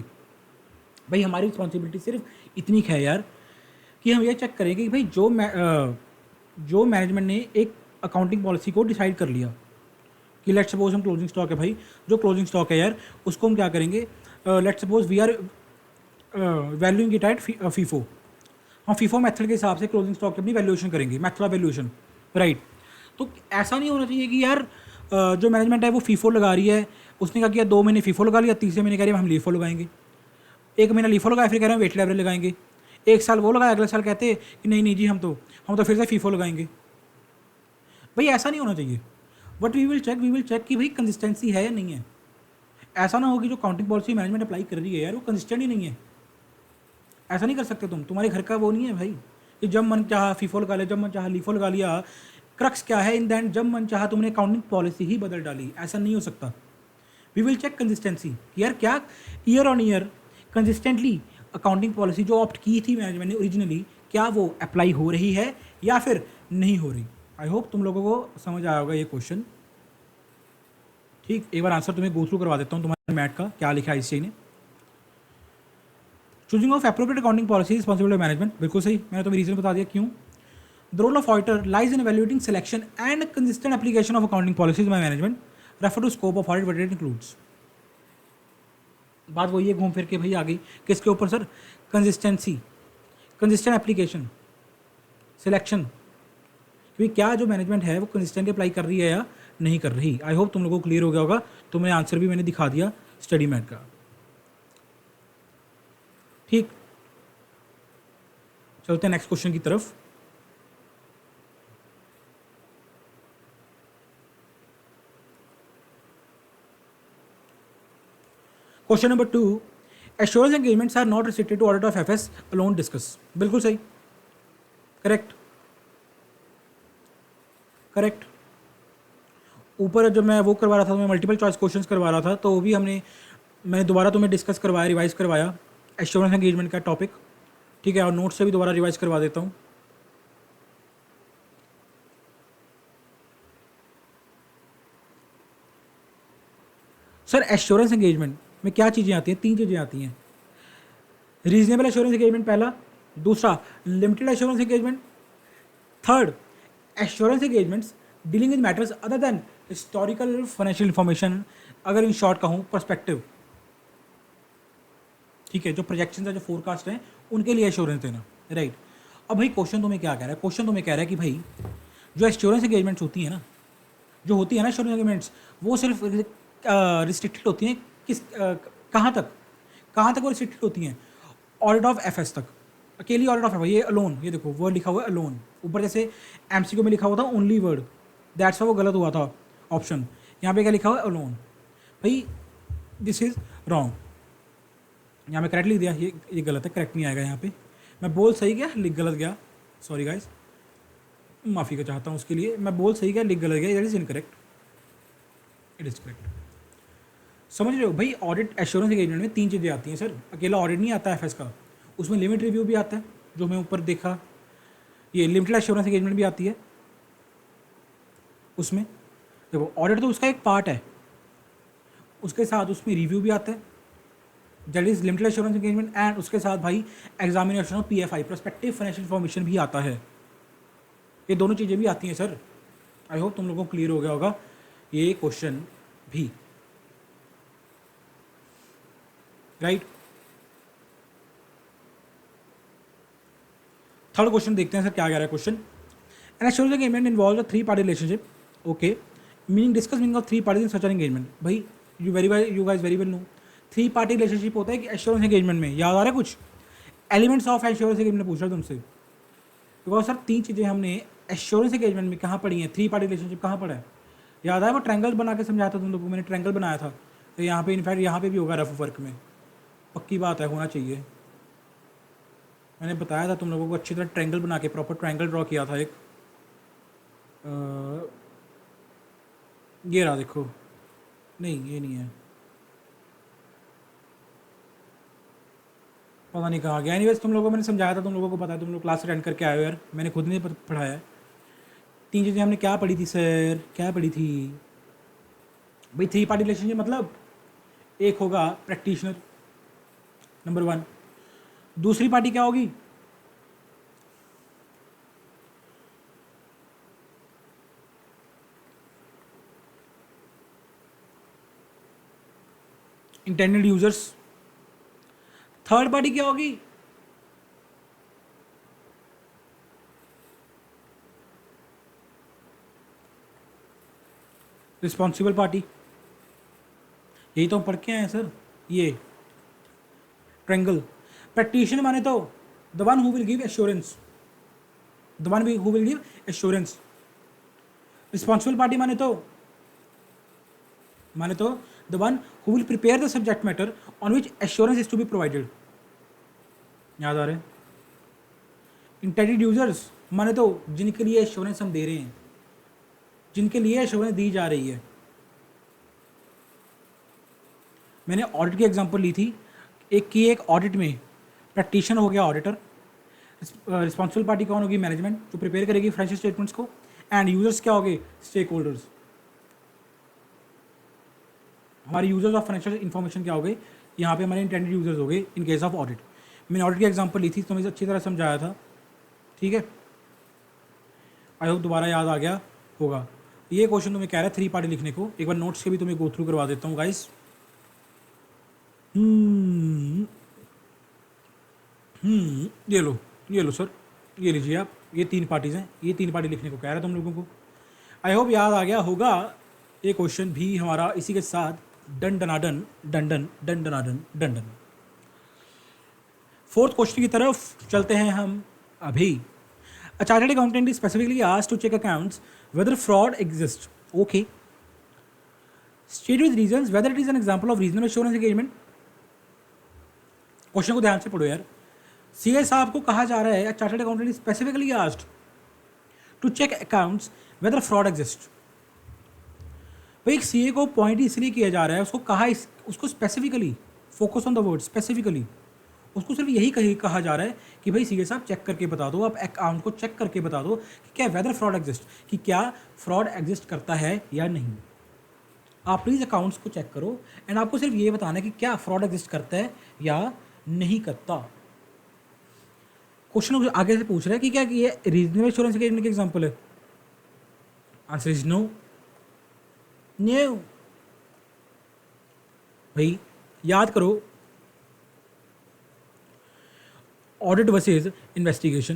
भाई हमारी रिस्पॉन्सिबिलिटी सिर्फ इतनी है यार कि हम ये चेक करें कि भाई जो मैनेजमेंट ने एक अकाउंटिंग पॉलिसी को डिसाइड कर लिया कि लेट्स सपोज हम क्लोजिंग स्टॉक है भाई, जो क्लोजिंग स्टॉक है यार उसको हम क्या करेंगे, let's suppose we are valuing it at FIFO, हम फीफो मेथड के हिसाब से क्लोजिंग स्टॉक की अपनी वैल्यूएशन करेंगे, मेथड ऑफ वैल्यूएशन, राइट। तो ऐसा नहीं होना चाहिए कि यार जो मैनेजमेंट है वो फीफो लगा रही है, उसने क्या किया 2 महीने फीफो लगा लिया, तीसरे महीने कह रही है हम लीफो लगाएंगे, 1 महीना लीफो लगाया फिर कह रहे हैं वेट एवरेज लगाएंगे, 1 साल वो लगाया, अगले साल कहते हैं कि नहीं नहीं जी हम तो फिर से फीफो लगाएंगे। भाई ऐसा नहीं होना चाहिए। बट वी विल चेक कि भाई कंसिस्टेंसी है या नहीं है। ऐसा ना हो कि जो काउंटिंग पॉलिसी मैनेजमेंट अप्लाई कर रही है यार वो कंसिस्टेंट ही नहीं है। ऐसा नहीं कर सकते तुम, तुम्हारे घर का वो नहीं है भाई कि जब मन चाहा फीफो लगा लिया, जब मन चाहा लीफो लगा लिया। क्रक्स क्या है इन द एंड, जब मन चाहा तुमने अकाउंटिंग पॉलिसी ही बदल डाली, ऐसा नहीं हो सकता। वी विल चेक कंसिस्टेंसी यार, क्या year on year consistently accounting policy जो ऑप्ट की थी मैनेजमेंट ने ओरिजिनली, क्या वो अप्लाई हो रही है या फिर नहीं हो रही। आई होप तुम लोगों को समझ आया होगा ये क्वेश्चन। ठीक, एक बार आंसर तुम्हें गो थ्रू करवा देता हूँ तुम्हारे मैट का क्या लिखा है ICAI ने। Choosing of appropriate accounting policy responsibility management, बिल्कुल सही, मैंने तुम्हें रीजन बता दिया क्यों। The role of auditor lies in evaluating selection and consistent application of accounting policies by management, refer to scope of audit what it includes। बात वही है घूम फिर के भाई आ गई किसके ऊपर sir, consistency, consistent application, selection, कि क्या जो मैनेजमेंट है वो कंसिस्टेंटली अप्लाई कर रही है या नहीं कर रही। आई होप तुम लोगों को क्लियर हो गया होगा, तुम्हें आंसर भी मैंने दिखा दिया स्टडी मैट का। ठीक, चलते हैं नेक्स्ट क्वेश्चन की तरफ। Question number 2, assurance engagements are not restricted to audit of FS alone discuss, बिल्कुल सही, करेक्ट करेक्ट। ऊपर जब मैं वो करवा रहा था, मैं मल्टीपल चॉइस क्वेश्चंस करवा रहा था, तो वो भी मैंने दोबारा तुम्हें डिस्कस करवाया, रिवाइज करवाया एश्योरेंस एंगेजमेंट का टॉपिक, ठीक है, और नोट्स से भी दोबारा रिवाइज करवा देता हूँ। सर एश्योरेंस एंगेजमेंट में क्या चीज़ें आती हैं, 3 चीज़ें आती हैं। रीजनेबल एश्योरेंस एंगेजमेंट पहला, दूसरा limited assurance engagement, third assurance engagements dealing with matters other than historical financial information, अगर इन शॉर्ट कहूँ पर्सपेक्टिव, ठीक है, जो प्रोजेक्शन है, जो फोरकास्ट हैं, उनके लिए एश्योरेंस देना, राइट। अब भाई क्वेश्चन तुम्हें क्या कह रहा है, क्वेश्चन तुम्हें कह रहा है कि भाई जो एश्योरेंस एंगेजमेंट्स होती है ना, जो होती है ना एश्योरेंस एंगेजमेंट्स, वो सिर्फ रिस्ट्रिक्टेड होती हैं किस कहाँ तक वो रिस्ट्रिक्टेड होती हैं, ऑडिट ऑफ FS तक, अकेली ऑडिट ऑफ FS, ये अलोन, ये देखो वर्ड लिखा हुआ है अलोन, ऊपर जैसे MCQ में लिखा हुआ था ओनली वर्ड, दैट्स वो गलत हुआ था ऑप्शन, यहाँ पे क्या लिखा हुआ है अलोन, भाई दिस इज़ रॉन्ग, यहाँ पे करेक्ट लिख दिया, ये गलत है, करेक्ट नहीं आएगा यहाँ पे, मैं बोल सही गया लिख गलत गया, सॉरी गाइस, माफ़ी का चाहता हूँ उसके लिए, मैं बोल सही गया लिख गलत गया, that is incorrect, it is correct. समझ रहे हो भाई, ऑडिट एश्योरेंस एंगेजमेंट में 3 चीज़ें आती हैं सर, अकेला ऑडिट नहीं आता है FS का, उसमें लिमिट रिव्यू भी आता है, जो मैं ऊपर देखा, ये लिमिटेड एश्योरेंस एंगेजमेंट भी आती है उसमें। देखो ऑडिट तो उसका एक पार्ट है, उसके साथ उसमें रिव्यू भी आता है, that is limited assurance engagement, and उसके साथ भाई examination of PFI prospective financial information भी आता है, ये दोनों चीज़ें भी आती हैं सर। आई होप तुम लोगों को क्लियर हो गया होगा ये क्वेश्चन भी, राइट। थर्ड क्वेश्चन देखते हैं सर क्या कह रहा है question. An assurance engagement involve a 3 party relationship, okay, meaning discuss meaning of 3 parties in such an engagement. भाई you guys very well know 3 party relationship होता है कि एश्योरेंस एंगेजमेंट में, याद आ रहा है कुछ एलिमेंट्स ऑफ एश्योरेंस एंगेजमेंट पूछ रहा हूँ तुमसे, बिकॉज सर 3 चीज़ें हमने एश्योरेंस एंगेजमेंट में कहाँ पढ़ी हैं, 3 पार्टी रिलेशनशिप कहाँ पढ़ा है, याद आया वो ट्रायंगल बना के समझाया था तुम लोगों को, मैंने ट्रायंगल बनाया था, तो यहाँ पे इनफैक्ट यहाँ पे भी होगा रफ वर्क में, पक्की बात है होना चाहिए, मैंने बताया था तुम लोगों को अच्छी तरह ट्रायंगल बना के प्रॉपर ट्रायंगल ड्रॉ किया था एक, ये रहा देखो, नहीं ये नहीं है, पता नहीं कहाँ गया, एनीवेज तुम लोगों को मैंने समझाया था, तुम लोगों को पता है, तुम लोग क्लास अटेंड करके आए हो यार, मैंने खुद नहीं पढ़ाया है। 3 चीज़ें हमने क्या पढ़ी थी सर, क्या पढ़ी थी, भाई थ्री पार्टी रिलेशनशिप मतलब एक होगा प्रैक्टिशनर नंबर वन, दूसरी पार्टी क्या होगी, इंटेंडेड यूजर्स, थर्ड पार्टी क्या होगी, रिस्पॉन्सिबल पार्टी। यही तो हम पढ़ के आए हैं सर, ये ट्रेंगल। प्रैक्टिशनर माने तो the one who will give assurance, the one who will give assurance. Responsible party माने तो the one who will prepare the subject matter on which assurance is to be provided. याद आ रहे हैं। Intended users माने तो जिनके लिए एश्योरेंस हम दे रहे हैं, जिनके लिए एश्योरेंस दी जा रही है। मैंने ऑडिट की एग्जांपल ली थी, एक ऑडिट में प्रैक्टिशनर हो गया ऑडिटर, रिस्पॉन्सिबल पार्टी कौन होगी, मैनेजमेंट जो प्रिपेयर करेगी फाइनेंशियल स्टेटमेंट्स को, एंड यूजर्स क्या होंगे, स्टेक होल्डर्स। हमारे यूजर्स ऑफ फाइनेंशियल इन्फॉर्मेशन क्या हो गए, यहाँ पे हमारे इंटेंडेड यूजर्स हो गए इन केस ऑफ ऑडिट। मैंने ऑडिट की एग्जांपल ली थी तो मुझे अच्छी तरह समझाया था, ठीक है। आई होप दोबारा याद आ गया होगा। ये क्वेश्चन तुम्हें कह रहा है थ्री पार्टी लिखने को, एक बार नोट्स के भी तुम्हें गो थ्रू करवा देता हूँ गाइस। ये लो सर, ये लीजिए आप, ये तीन पार्टीज हैं, ये तीन पार्टी लिखने को कह रहा है तुम लोगों को। आई होप याद आ गया होगा। ये क्वेश्चन भी हमारा इसी के साथ डन डनाडन डंडन डन डनाडन डंडन। फोर्थ क्वेश्चन की तरफ चलते हैं हम अभी। A chartered accountant is specifically asked to check accounts whether fraud exists. Okay. State with reasons whether it is an example of reasonable assurance engagement. Question को ध्यान से पढ़ो यार। सीए साहब को कहा जा रहा है chartered accountant is specifically asked to check accounts whether fraud exist. भाई एक सीए को पॉइंट इसलिए किया जा रहा है, उसको कहा उसको specifically, focus on the word specifically, उसको सिर्फ यही कहा जा रहा है कि भाई सीए साहब चेक करके बता दो, आप अकाउंट को चेक करके बता दो कि क्या वेदर फ्रॉड एग्जिस्ट, कि क्या फ्रॉड एग्जिस्ट करता है या नहीं। आप प्लीज़ अकाउंट्स को चेक करो एंड आपको सिर्फ ये बताना है कि क्या फ्रॉड एग्जिस्ट करता है या नहीं करता। क्वेश्चन आगे से पूछ रहा है कि क्या ये रीजनेबल एश्योरेंस के एग्जाम्पल है। Answer is no. नो भाई याद करो, ऑडिट वर्सेज इन्वेस्टिगेशन।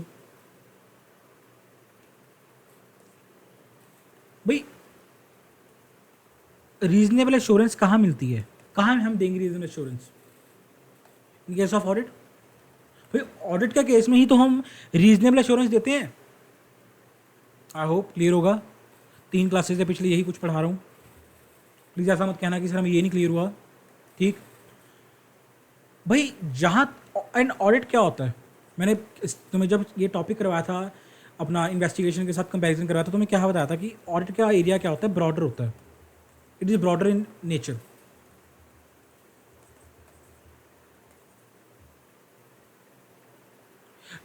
भाई रीजनेबल एश्योरेंस कहाँ मिलती है, कहाँ हम देंगे reasonable assurance, in case of audit. भाई ऑडिट का केस में ही तो हम रीजनेबल एश्योरेंस देते हैं। आई होप क्लियर होगा। 3 क्लासेस से पिछले यही कुछ पढ़ा रहा हूँ, प्लीज़ ऐसा मत कहना कि सर हमें ये नहीं क्लियर हुआ, ठीक। भाई जहाँ एंड ऑडिट क्या होता है, मैंने तुम्हें जब ये टॉपिक करवाया था अपना इन्वेस्टिगेशन के साथ कंपैरिजन करवाया था तो मैं क्या बताया था कि ऑडिट का एरिया क्या होता है, ब्रॉडर होता है, it is broader in nature.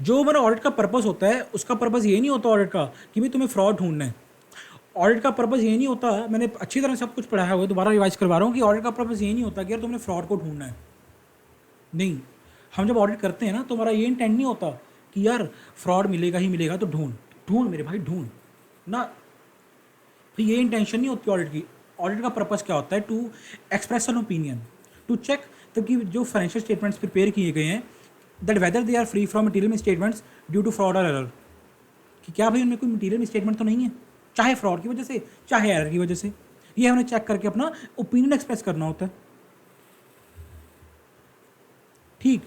जो मेरा ऑडिट का पर्पस होता है उसका पर्पस ये नहीं होता ऑडिट का कि भाई तुम्हें फ्रॉड ढूंढना है। ऑडिट का पर्पस ये नहीं होता, मैंने अच्छी तरह सब कुछ पढ़ाया हुआ है, दोबारा रिवाइज करवा रहा हूँ कि ऑडिट का पर्पस ये नहीं होता कि यार तुमने फ्रॉड को ढूंढना है। नहीं, हम जब ऑडिट करते हैं ना तो हमारा ये इंटेंट नहीं होता कि यार फ्रॉड मिलेगा ही मिलेगा तो ढूंढ ढूंढ मेरे भाई ढूंढ ना, तो ये इंटेंशन नहीं होती ऑडिट की। ऑडिट का पर्पस क्या होता है, to express an opinion, to check तब कि जो फाइनेंशियल स्टेटमेंट्स प्रिपेयर किए गए हैं that whether they are free from material statements due to fraud और एरर, कि क्या भाई उनमें कोई मटीरियल स्टेटमेंट तो नहीं है, चाहे फ्रॉड की वजह से चाहे एरर की वजह से। ये हमने चेक करके अपना ओपिनियन एक्सप्रेस करना होता है, ठीक।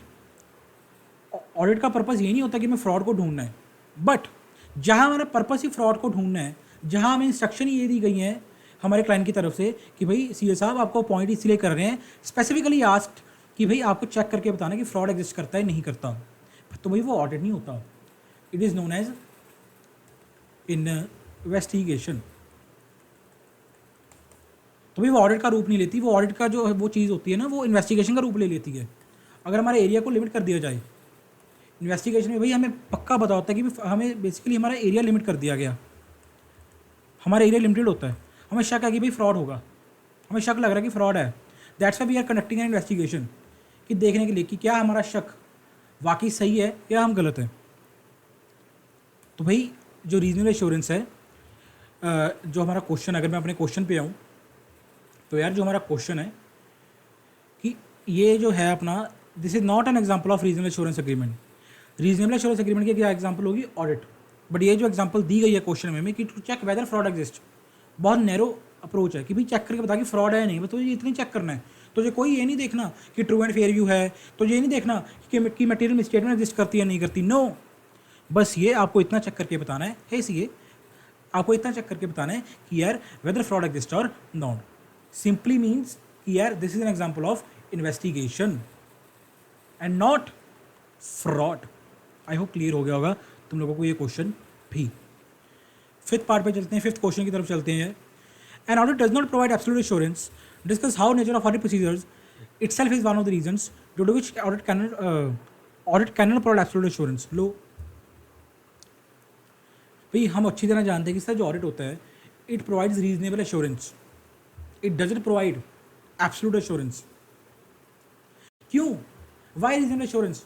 ऑडिट का पर्पस ये नहीं होता कि मैं फ्रॉड को ढूंढना है, बट जहाँ हमारा पर्पस ही फ्रॉड को ढूंढना है, जहाँ हमें इंस्ट्रक्शन ये दी गई हैं हमारे क्लाइंट की तरफ से कि भाई सीए साहब आपको पॉइंट इसलिए कर रहे हैं स्पेसिफिकली आस्क्ड कि भाई आपको चेक करके बताना कि फ्रॉड एग्जिस्ट करता है नहीं करता, तो भाई वो ऑडिट नहीं होता, it is known as investigation. तो भाई वो ऑडिट का रूप नहीं लेती, वो ऑडिट का जो वो चीज़ होती है ना वो इन्वेस्टिगेशन का रूप ले लेती है। अगर हमारे एरिया को लिमिट कर दिया जाए इन्वेस्टिगेशन में, भाई हमें पक्का पता होता है कि हमें बेसिकली हमारा एरिया लिमिट कर दिया गया, हमारा एरिया लिमिटेड होता है, हमें शक है कि भाई फ्रॉड होगा, हमें शक लग रहा है कि फ्रॉड है, that's why we are conducting an investigation, कि देखने के लिए कि क्या हमारा शक वाकई सही है या हम गलत हैं। तो भाई जो रीजनल एश्योरेंस है, जो हमारा क्वेश्चन, अगर मैं अपने क्वेश्चन पे आऊँ तो यार जो हमारा क्वेश्चन है कि ये जो है अपना, this is not an example of regional assurance agreement. Regional assurance agreement की क्या एग्जाम्पल होगी? ऑडिट। बट ये जो एग्जाम्पल दी गई है क्वेश्चन में कि to check whether fraud exist, बहुत नैरो अप्रोच है कि भाई चेक करके बता कि फ्रॉड है या नहीं, बस तुझे इतनी चेक करना है। तुझे कोई ये नहीं देखना कि ट्रू एंड फेयर व्यू है, तुझे ये नहीं देखना कि मटेरियल मिसस्टेटमेंट एग्जिस्ट करती है नहीं करती, नो। बस ये आपको इतना चेक करके बताना है, हे सी, आपको इतना चेक करके बताना है कि यार वेदर फ्रॉड एग्जिस्ट और नॉट। सिंपली मीन्स कि यार this is an example of investigation and not fraud. I hope clear हो गया होगा तुम लोगों को ये क्वेश्चन भी। फिफ्थ पार्ट पे चलते हैं, फिफ्थ क्वेश्चन की तरफ चलते हैं। An audit does not provide absolute assurance, discuss how nature of audit procedures itself is one of the reasons due to which audit cannot provide absolute assurance। लो भाई, हम अच्छी तरह जानते हैं कि सर जो ऑडिट होता है, it provides reasonable assurance, it doesn't provide absolute assurance. क्यों? Why reasonable assurance?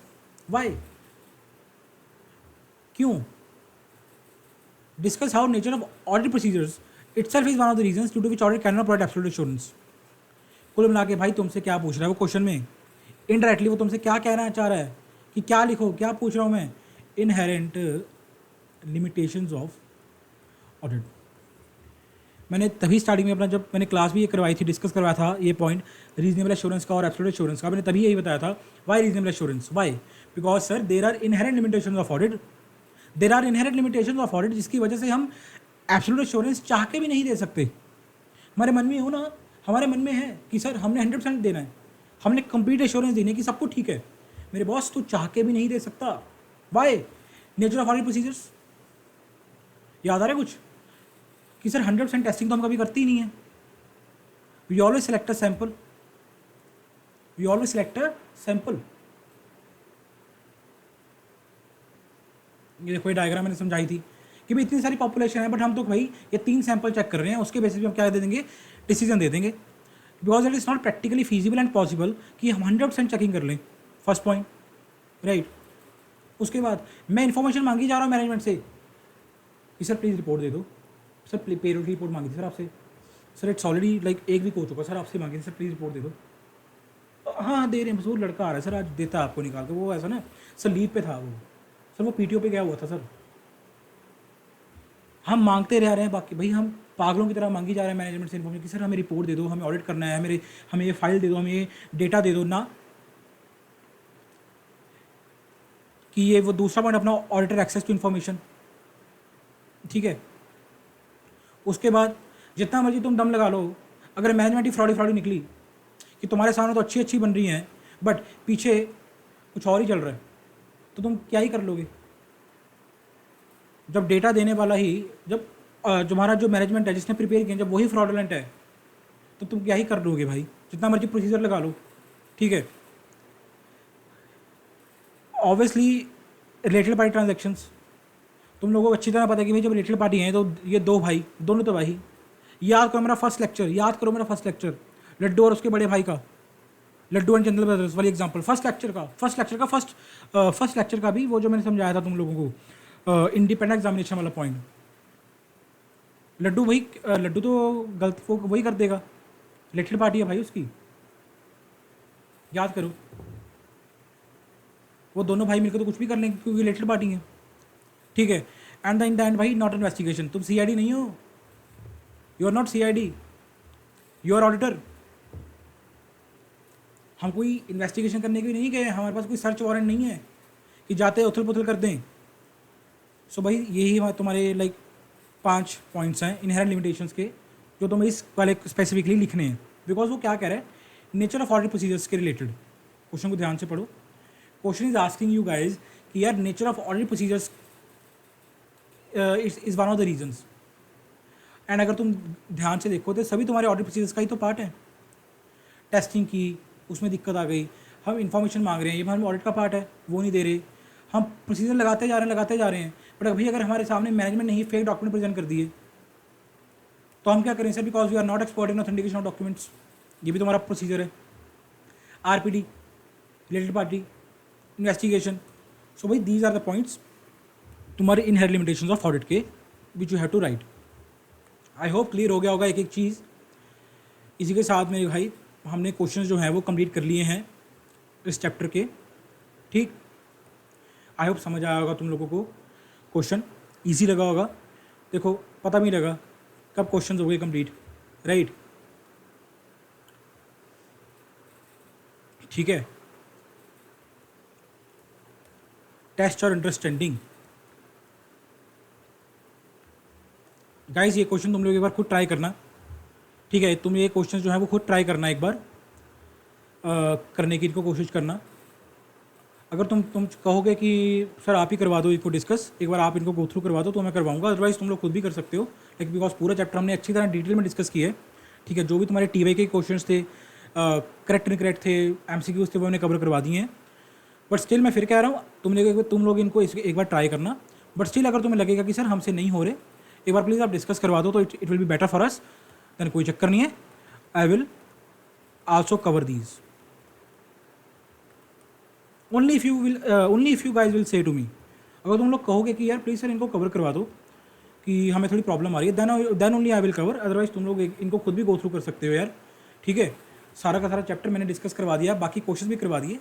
वाई? क्यों? Discuss how nature of audit procedures itself is one of the reasons due to which audit cannot provide absolute assurance। कुल मिला के भाई तुमसे क्या पूछ रहा है वो क्वेश्चन में, इनडायरेक्टली वो तुमसे क्या कहना चाह रहा है कि क्या लिखो, क्या पूछ रहा हूँ मैं, इनहेरेंट लिमिटेशंस ऑफ ऑडिट। मैंने तभी स्टार्टिंग में अपना, जब मैंने क्लास भी ये करवाई थी, डिस्कस करवाया था ये पॉइंट रीजनेबल एश्योरेंस का और एब्सोल्यूट एश्योरेंस का, मैंने तभी यही बताया था। Why reasonable assurance? Why? Because sir there are inherent limitations of audit, there are inherent limitations of audit, जिसकी वजह से हम एब्सोल्यूट एश्योरेंस चाह के भी नहीं दे सकते। हमारे मन में हो ना, हमारे मन में है कि सर हमने 100% देना है, हमने कंप्लीट एश्योरेंस देनी है कि सब कुछ ठीक है। मेरे बॉस तू चाह के भी नहीं दे सकता। Why? Nature of audit procedures. याद आ रहा है कुछ कि सर 100% टेस्टिंग तो हम कभी करते ही नहीं है। We always select a sample, we always select a sample. ये देखो ये डायग्राम मैंने समझाई थी कि भाई इतनी सारी पॉपुलेशन है, बट हम तो भाई ये 3 सैंपल चेक कर रहे हैं, उसके बेसिस पे हम क्या दे देंगे? डिसीजन दे देंगे। Because it is not practically feasible and possible कि हम 100% चेकिंग कर लें। First point, right. उसके बाद मैं इन्फॉर्मेशन मांगी जा रहा हूँ मैनेजमेंट से कि सर प्लीज़ रिपोर्ट दे दो, सर पेरोल की रिपोर्ट मांगी थी सर आपसे, सर इट्स ऑलरेडी लाइक एक वीक हो चुका सर, आपसे मांगी थी सर प्लीज़ रिपोर्ट दे दो। हाँ दे रहे हैं, बस वो लड़का आ रहा है सर, आज देता है आपको निकाल के, वो ऐसा ना सर लीव पे था वो, सर वो पीटीओ पे गया हुआ था सर। हम मांगते रह रहे हैं, बाकी भाई हम पागलों की तरह मांगी जा रहे हैं मैनेजमेंट से इन्फॉर्मेशन कि सर हमें रिपोर्ट दे दो, हमें ऑडिट करना है, हमें ये फाइल दे दो, हमें ये डेटा दे दो ना। कि ये वो दूसरा पॉइंट अपना ऑडिटर एक्सेस टू इन्फॉर्मेशन, ठीक है। उसके बाद जितना मर्जी तुम दम लगा लो, अगर मैनेजमेंट ही फ्रॉडी निकली कि तुम्हारे सामने तो अच्छी अच्छी बन रही हैं बट पीछे कुछ और ही चल रहा है, तो तुम क्या ही कर लोगे? जब डेटा देने वाला ही, जब तुम्हारा जो मैनेजमेंट है जिसने प्रिपेयर किया, जब वही फ्रॉडलेंट है, तो तुम क्या ही कर लोगे भाई? जितना मर्जी प्रोसीजर लगा लो, ठीक है। ऑब्वियसली रिलेटेड पार्टी ट्रांजैक्शंस, तुम लोगों को अच्छी तरह पता है कि भाई जब रिलेटेड पार्टी हैं तो ये दो भाई, दोनों तो भाई। याद करो मेरा फर्स्ट लेक्चर, याद करो मेरा फर्स्ट लेक्चर, लड्डू और उसके बड़े भाई का, लड्डू एंड चंदल ब्रदर्स वाली एग्जांपल। फर्स्ट लेक्चर का भी वो जो मैंने समझाया था तुम लोगों को, इंडिपेंडेंट एग्जामिनेशन वाला पॉइंट। लड्डू तो गलत वो वही कर देगा, रिलेटेड पार्टी है भाई उसकी, याद करो। वो दोनों भाई मिलकर तो कुछ भी कर लेंगे क्योंकि रिलेटेड पार्टी है, ठीक है। एंड इन द एंड भाई नॉट इन्वेस्टिगेशन, तुम सीआईडी नहीं हो, you are not CID, you are auditor. हम कोई इन्वेस्टिगेशन करने के लिए नहीं गए, हमारे पास कोई सर्च वारंट नहीं है कि जाते उथल पुथल कर दें। सो भाई यही तुम्हारे लाइक 5 पॉइंट्स हैं इनहेरेंट लिमिटेशंस के, जो तुम्हें इस वाले स्पेसिफिकली लिखने हैं। बिकॉज वो क्या कह रहा है, नेचर ऑफ ऑडिट प्रोसीजर्स के रिलेटेड। क्वेश्चन को ध्यान से पढ़ो। Question is asking you guys कि यार nature of audit procedures is one of the reasons. And अगर तुम ध्यान से देखो तो सभी तुम्हारे ऑडिट प्रोसीजर्स का ही तो पार्ट है। टेस्टिंग की, उसमें दिक्कत आ गई, हम इन्फॉर्मेशन मांग रहे हैं, ये हम ऑडिट का पार्ट है, वो नहीं दे रहे, हम प्रोसीजर लगाते जा रहे हैं। बट अभी अगर हमारे सामने मैनेजमेंट ने ही फेक डॉक्यूमेंट प्रेजेंट कर दिए तो हम क्या करें sir, because we are not expert in authentication of documents, ये भी तुम्हारा प्रोसीजर है, RPD, related party, investigation. So भाई दीज आर द पॉइंट्स तुम्हारे इनहेरेंट लिमिटेशंस ऑफ ऑडिट के which you have to write. I hope clear हो गया होगा एक एक चीज़। इसी के साथ मेरे भाई हमने क्वेश्चन जो हैं वो कंप्लीट कर लिए हैं इस चैप्टर के, ठीक। आई होप समझ आया होगा तुम लोगों को, क्वेश्चन इजी लगा होगा। देखो पता भी नहीं लगा कब क्वेश्चन हो गए कंप्लीट, राइट, ठीक है। टेस्ट और अंडरस्टैंडिंग, गाइस ये क्वेश्चन तुम लोग एक बार खुद ट्राई करना, ठीक है। तुम ये क्वेश्चन जो है वो खुद ट्राई करना एक बार, करने की इनको कोशिश करना। अगर तुम कहोगे कि सर आप ही करवा दो इनको डिस्कस, एक बार आप इनको गो थ्रू करवा दो तो मैं करवाऊंगा, अदरवाइज तुम लोग खुद भी कर सकते हो। लाइक बिकॉज पूरा चैप्टर हमने अच्छी तरह डिटेल में डिस्कस किया है, ठीक है। जो भी तुम्हारे टीवाई के क्वेश्चंस थे, करेक्ट इनकरेक्ट थे, एमसीक्यूज थे, वो हमने कवर करवा दिए हैं। बट स्टिल मैं फिर कह रहा हूँ तुम लोग इनको एक बार ट्राई करना। बट स्टिल अगर तुम्हें लगेगा कि सर हमसे नहीं हो रहे, एक बार प्लीज़ आप डिस्कस करवा दो तो it will be better for us, then कोई चक्कर नहीं है। I will also cover these only if you guys will say to me. अगर तुम लोग कहोगे कि यार प्लीज़ सर इनको कवर करवा दो कि हमें थोड़ी प्रॉब्लम आ रही है, then only I will cover, otherwise तुम लोग इनको खुद भी गो थ्रू कर सकते हो यार, ठीक है। सारा का सारा चैप्टर मैंने डिस्कस करवा दिया, बाकी क्वेश्चन भी करवा दिए,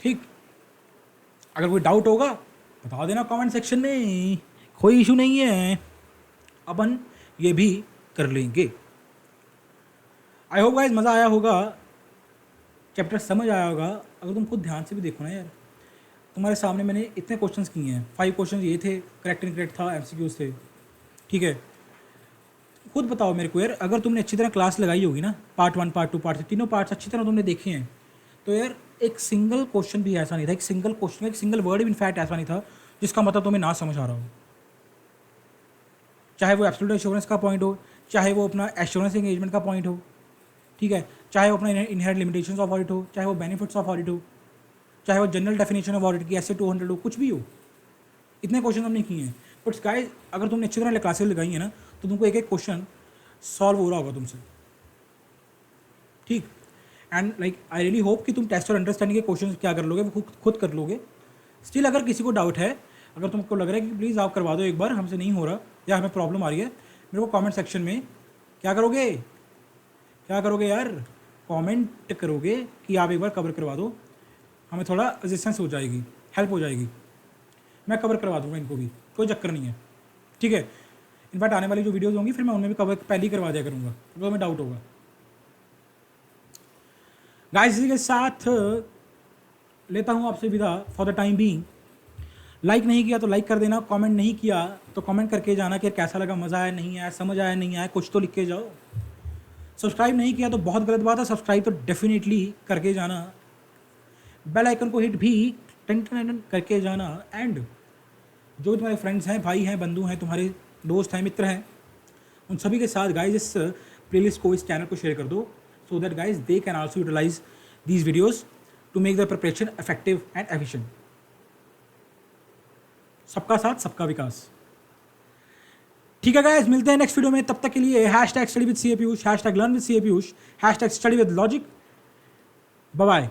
ठीक। अगर कोई डाउट होगा बता देना कमेंट सेक्शन में, कोई इशू नहीं है, अपन ये भी कर लेंगे। आई होप गाइज मज़ा आया होगा, चैप्टर समझ आया होगा। अगर तुम खुद ध्यान से भी देखो ना यार, तुम्हारे सामने मैंने इतने क्वेश्चंस किए हैं, 5 क्वेश्चंस ये थे, करेक्ट इनकरेक्ट था, एमसीक्यूज थे, ठीक है। खुद बताओ मेरे को यार, अगर तुमने अच्छी तरह क्लास लगाई होगी ना, पार्ट 1 पार्ट 2 पार्ट 3 तीनों पार्ट्स अच्छी तरह तुमने देखे हैं, तो यार एक सिंगल क्वेश्चन भी ऐसा नहीं था, एक सिंगल क्वेश्चन, एक सिंगल वर्ड भी इनफैक्ट ऐसा नहीं था जिसका मतलब तुम्हें ना समझ आ रहा हो। चाहे वो एब्सोल्यूट एश्योरेंस का पॉइंट हो, चाहे वो अपना एश्योरेंस एंगेजमेंट का पॉइंट हो, ठीक है, चाहे वो अपना इनहेरेंट लिमिटेशंस ऑफ ऑडिट हो, चाहे वो बेनिफिट्स ऑफ ऑडिट हो, चाहे वो जनरल डेफिनेशन ऑफ ऑडिट की ऐसे 200 हो, कुछ भी हो, इतने क्वेश्चन हमने किए हैं। बट गाइस अगर तुमने अच्छी तरह क्लासेस लगाई हैं ना, तो तुमको एक एक क्वेश्चन सॉल्व हो रहा होगा तुमसे, ठीक। And like I really hope कि तुम टेस्ट और अंडरस्टैंडिंग के क्वेश्चन क्या कर लोगे, वो खुद कर लोगे। स्टिल अगर किसी को डाउट है, अगर तुमको लग रहा है कि प्लीज़ आप करवा दो एक बार, हमसे नहीं हो रहा या हमें प्रॉब्लम आ रही है, मेरे को कमेंट सेक्शन में क्या करोगे यार, कमेंट करोगे कि आप एक बार कवर करवा दो, हमें थोड़ा रेजिस्टेंस हो जाएगी, हेल्प हो जाएगी, मैं कवर करवा दूंगा इनको भी, कोई चक्कर नहीं है, ठीक है। इनफैक्ट आने वाली जो वीडियोज़ होंगी फिर मैं उनमें भी कवर पहले ही करवा दिया करूँगा, अगर हमें डाउट होगा। गाइस इसी के साथ लेता हूँ आपसे विदा for the time being. Like नहीं किया तो लाइक कर देना, कमेंट नहीं किया तो कमेंट करके जाना कि कैसा लगा, मज़ा आया नहीं आया, समझ आया नहीं आया, कुछ तो लिख के जाओ। सब्सक्राइब नहीं किया तो बहुत गलत बात है, सब्सक्राइब तो डेफिनेटली करके जाना, बेल आइकन को हिट भी टन टन करके जाना। एंड जो तुम्हारे फ्रेंड्स हैं, भाई हैं, बंधु हैं, तुम्हारे दोस्त हैं, मित्र हैं, उन सभी के साथ गाइज इस प्लेलिस्ट को, इस चैनल को शेयर कर दो, so that guys they can also utilise these videos to make the preparation effective and efficient. सबका साथ सबका विकास, ठीक है गाइस, मिलते हैं नेक्स्ट वीडियो में। तब तक के लिए #study with CA Piyush, #learn with CA Piyush, #study with logic। Bye bye.